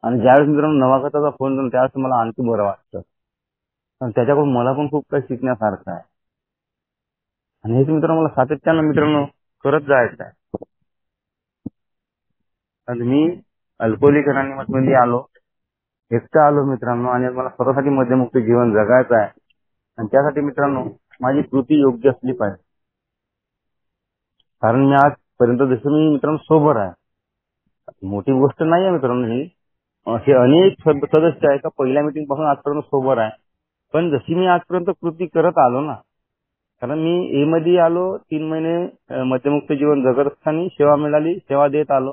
आणि ज्यावेळेस मित्रांनो नवागताचा फोन येतो त्यावेळेस मला आणखी बरं वाटतं, कारण त्याच्याकडून मला पण खूप काही शिकण्यासारखं आहे. आणि हेच मित्रांनो मला सातत्यानं मित्रांनो करत जायचं आहे. आणि मी अल्कोहोलिक अनोनिमस मध्ये आलो, एकटा आलो मित्रांनो, आणि मला स्वतःसाठी मद्यमुक्त जीवन जगायचं आहे. आणि त्यासाठी मित्रांनो माझी कृती योग्य असली पाहिजे. कारण मी आजपर्यंत जसं मी मित्रांनो सोबर आहे, मोठी गोष्ट नाही आहे मित्रांनो ही. असे अनेक सदस्य आहेत का पहिल्या मीटिंग पासून आजपर्यंत सोबर आहे, पण जशी मी आजपर्यंत कृती करत आलो ना, कारण मी ए मध्ये आलो 3 महिने मद्यमुक्त जीवन जगत असताना सेवा मिळाली, सेवा देत आलो.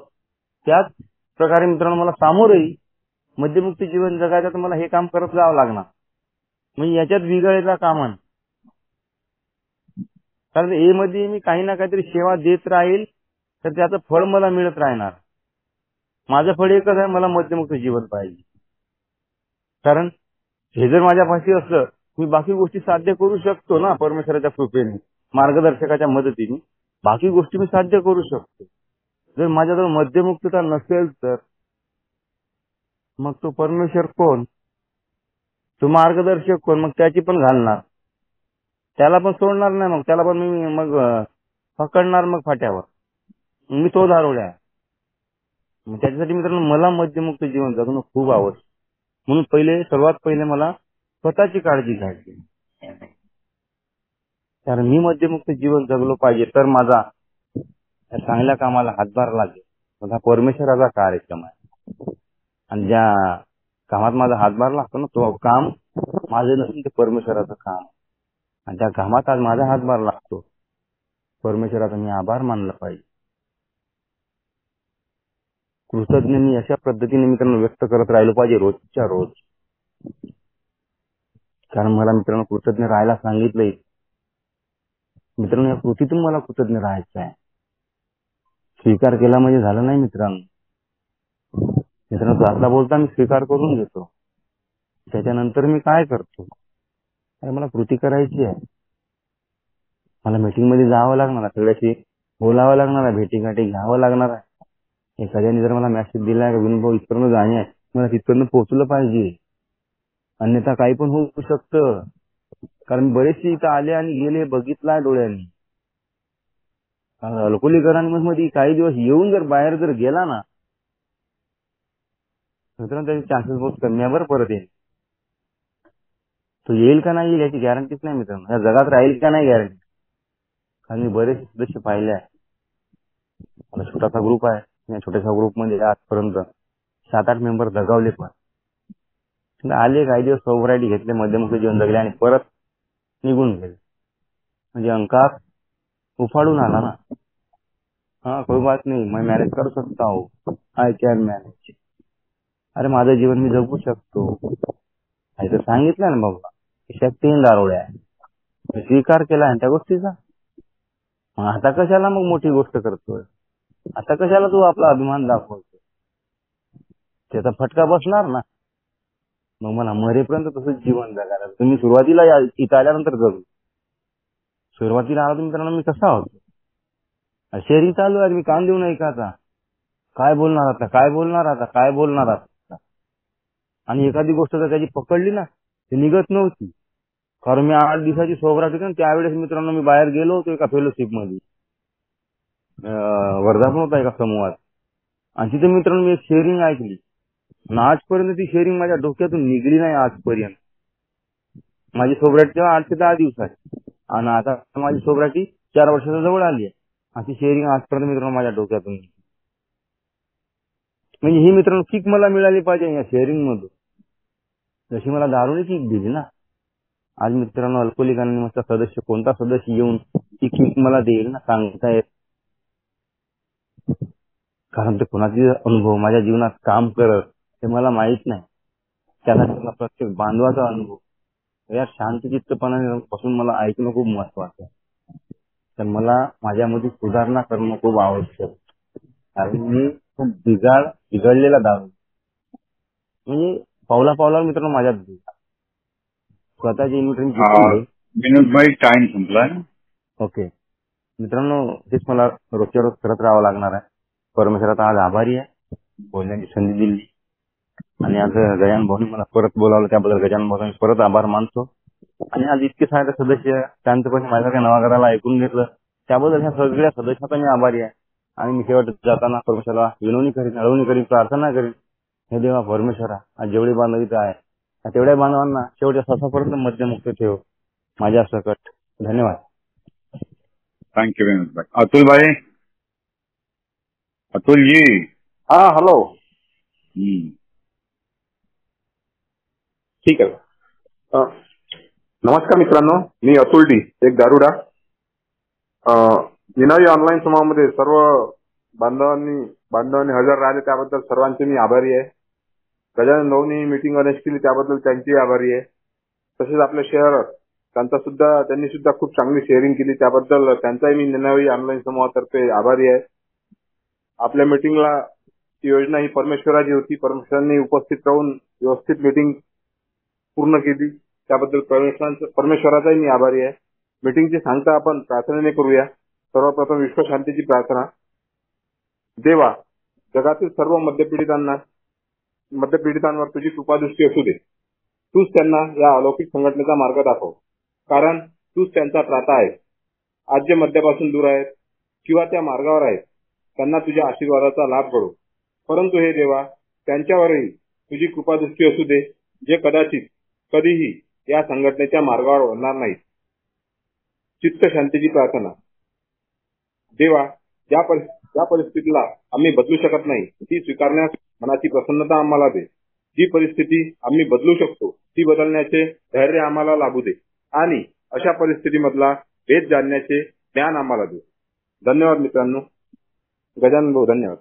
त्याच प्रकारे मित्रांनो मला सामोरही मद्यमुक्त जीवन जगायचं तर मला हे काम करत जावं लागणार. म्हणजे याच्यात विगळायचा कामा नाही. कारण ए मध्ये मी काही ना काहीतरी सेवा देत राहील तर त्याचं फळ मला मिळत राहणार. माझं फळ एकच आहे, मला मद्यमुक्त जीवन पाहिजे. कारण हे जर माझ्यापाशी असलं मी बाकी गोष्टी साध्य करू शकतो ना, परमेश्वराच्या कृपेने, मार्गदर्शकाच्या मदतीने बाकी गोष्टी मी साध्य करू शकतो. जर माझ्याजवळ मद्यमुक्तता नसेल तर मग तो परमेश्वर कोण, तो मार्गदर्शक कोण, मग त्याची पण घालणार, त्याला पण सोडणार नाही, मग त्याला पण मी मग पकडणार मग फाट्यावर, मी तो दारोड्या. मग त्याच्यासाठी मित्रांनो मला मद्यमुक्त जीवन जगणं खूप आवडतं. म्हणून सर्वात पहिले मला स्वतःची काळजी घ्यायची. कारण मी मद्यमुक्त जीवन जगलो पाहिजे तर माझा चांगल्या कामाला हातभार लागेल. माझा परमेश्वराचा कार्यक्रम आहे, आणि ज्या कामात माझा हातभार लागतो ना तो काम माझं नसून ते परमेश्वराचं काम. आणि त्या कामात आज माझा हातभार लागतो, परमेश्वराचा मी आभार मानला पाहिजे. कृतज्ञ मी अशा पद्धतीने मित्रांनो व्यक्त करत राहिलो पाहिजे रोजच्या रोज. कारण मला मित्रांनो कृतज्ञ राहायला सांगितलंय. मित्रांनो या कृतीतून मला कृतज्ञ राहायचं आहे. स्वीकार केला म्हणजे झालं नाही मित्रांनो. मित्रांनो आता बोलता मी स्वीकार करून घेतो, त्याच्यानंतर मी काय करतो, अरे मला कृती करायची आहे. मला मीटिंग मध्ये जावं लागणार आहे, सगळ्याशी बोलावं लागणार आहे, भेटीगाठी घ्यावं लागणार आहे. एखाद्याने जर मला मेसेज दिलाय का विनोद भाऊ इथपर्यंत जाणे आहे, मला तिथपर्यंत पोहोचलं पाहिजे, अन्यथा काही पण होऊ शकतं. कारण बरेचसे इथं आले आणि गेले, बघितलाय डोळ्यांनी. अल्कोहोलिक अनोनिमस मध्ये काही दिवस येऊन जर बाहेर जर गेला ना, मित्रांनो त्याचे चान्सेस बहुत कमी आहे बरं परत येईल. तो येईल का नाही येईल याची गॅरंटीच नाही मित्रांनो. या जगात राहील का नाही गॅरंटी. कारण मी बरेचसे सदस्य पाहिले आहे. मला छोटासा ग्रुप आहे, या छोट्याशा ग्रुपमध्ये आजपर्यंत 7-8 मेंबर जगावले, पण आले काही दिवस सोबरायटी घेतले, मध्यमुक्त जीवन जगले आणि परत निघून गेले. म्हणजे अंकात उफाडून आला ना. हाँ कोई बात नहीं, मैं मॅनेज करू सकता हूँ, आय कॅन मॅनेज. अरे माझं जीवन मी जगू शकतो, असं सांगितलं ना बाबा. शक्तीहीन दारोड्या आहे, स्वीकार केला त्या गोष्टीचा. आता कशाला मग मोठी गोष्ट करतोय, आता कशाला तू आपला अभिमान दाखवतो, त्याचा फटका बसणार ना. मग मला मरेपर्यंत तसंच जीवन जगायला. तुम्ही सुरुवातीला इथं आल्यानंतर जगू. सुरुवातीला आला तुम्ही मित्रांनो मी कसा होतो, शेअरिंग चालू आहे, मी कान देऊ नये का आता, काय बोलणार आता, काय बोलणार आता, काय बोलणार आता. आणि एखादी गोष्ट जर त्याची पकडली ना ती निघत नव्हती. कारण मी 8 दिवसाची सोबराट होती, त्यावेळेस मित्रांनो मी बाहेर गेलो होतो एका फेलोशिप मध्ये, वर्धापन होता एका समूहात, आणि तिथे मित्रांनो मी एक शेअरिंग ऐकली. आजपर्यंत ती शेअरिंग माझ्या डोक्यातून निघली नाही आजपर्यंत. माझी सोबराटी 8 ते 10 दिवसाची, आणि आता माझी सोबराटी 4 वर्षाच्या जवळ आली आहे, आणि ती शेअरिंग आजपर्यंत मित्रांनो माझ्या डोक्यातून. म्हणजे ही मित्रांनो किक मला मिळाली पाहिजे या शेअरिंग मधून, जशी मला दारूने किक दिली ना. आज मित्रांनो अल्कोहोलिक अनोनिमसचा सदस्य कोणता सदस्य येऊन ती किक मला देईल ना, सांगता येत. कारण ते कोणाचे अनुभव माझ्या जीवनात काम करत ते मला माहित नाही. त्यासाठी मला प्रत्येक बांधवाचा अनुभव या शांतचित्तपणाने पासून मला ऐकणं खूप महत्वाचं आहे. तर मला माझ्यामध्ये सुधारणा करणं खूप आवश्यक. कारण मी खूप बिघडलेला दारू म्हणजे पावला पावलावर मित्रांनो माझ्यात स्वतःची इन्व्हेंटरी. विनोद भाई टाइम संपलाय. ओके मित्रांनो, हेच मला रोजच्या रोज करत राहावं लागणार आहे. परमेश्वराचा आज आभारी आहे बोलण्याची संधी दिली आणि आज गजानन भाऊनी मला परत बोलावलं, त्याबद्दल गजानन भाऊंनी परत आभार मानतो. आणि आज इतके सारे सदस्य शांतपणे माझ्या नवागराला ऐकून घेतलं, त्याबद्दल ह्या सगळ्या सदस्यांचा मी आभारी आहे. आणि मी शेवट जाताना परमेश्वराला विनवणी करीन, अळवणी करीन, प्रार्थना करीन, हे देवा परमेश्वरा आज जेवढी बांधव इथं आहे तेवढ्या बांधवांना शेवटच्या श्वासापर्यंत मध्यमुक्त ठेव माझ्या सकट. धन्यवाद. थँक्यू विनोद भाई. अतुल भाई. अतुल जी. हा हॅलो. ठीक आहे. नमस्कार मित्रांनो, मी अतुल डी, एक दारुडा. निनावी ऑनलाईन समूहामध्ये सर्व बांधवांनी हजर राहिले त्याबद्दल सर्वांचे मी आभारी आहे. गजानन भाऊंनी मीटिंग अरेंज केली त्याबद्दल त्यांची आभारी आहे. तसेच आपले शहर त्यांनी सुद्धा खूप चांगली शेअरिंग केली त्याबद्दल त्यांचाही मी निनावी ऑनलाईन समूहातर्फे आभारी आहे. आपल्या मीटिंगला योजना ही परमेश्वराची होती. परमेश्वरांनी उपस्थित राहून व्यवस्थित मीटिंग पूर्ण केली त्याबद्दल परमेश्वराचाही मी आभारी आहे. मीटिंगची सांगता आपण प्रार्थनेने करूया. सर्वप्रथम विश्वशांतीची प्रार्थना. देवा, जगातील सर्व मद्यपीडितांवर तुझी कृपादृष्टी असू दे. तूच त्यांना या अलौकिक संघटनेचा मार्ग दाखव, कारण तूच त्यांचा त्राता आहे. आज जे मद्यापासून दूर आहेत किंवा त्या मार्गावर आहेत त्यांना तुझ्या आशीर्वादाचा लाभ करो. परंतु हे देवा, त्यांच्यावरही तुझी कृपादृष्टी असू दे जे कदाचित कधीही या संघटनेच्या मार्गावर वळणार नाहीत. चित्त शांतीची प्रार्थना. देवा, ज्या परिस्थितीला आम्ही बदलू शकत नाही ती स्वीकारण्यास मनाची प्रसन्नता आम्हाला दे. जी परिस्थिती आम्ही बदलू शकतो ती बदलण्याचे धैर्य आम्हाला लाभू दे आणि अशा परिस्थितीमधला भेद जाणण्याचे ज्ञान आम्हाला दे. धन्यवाद मित्रांनो. गजानन भाऊ, धन्यवाद.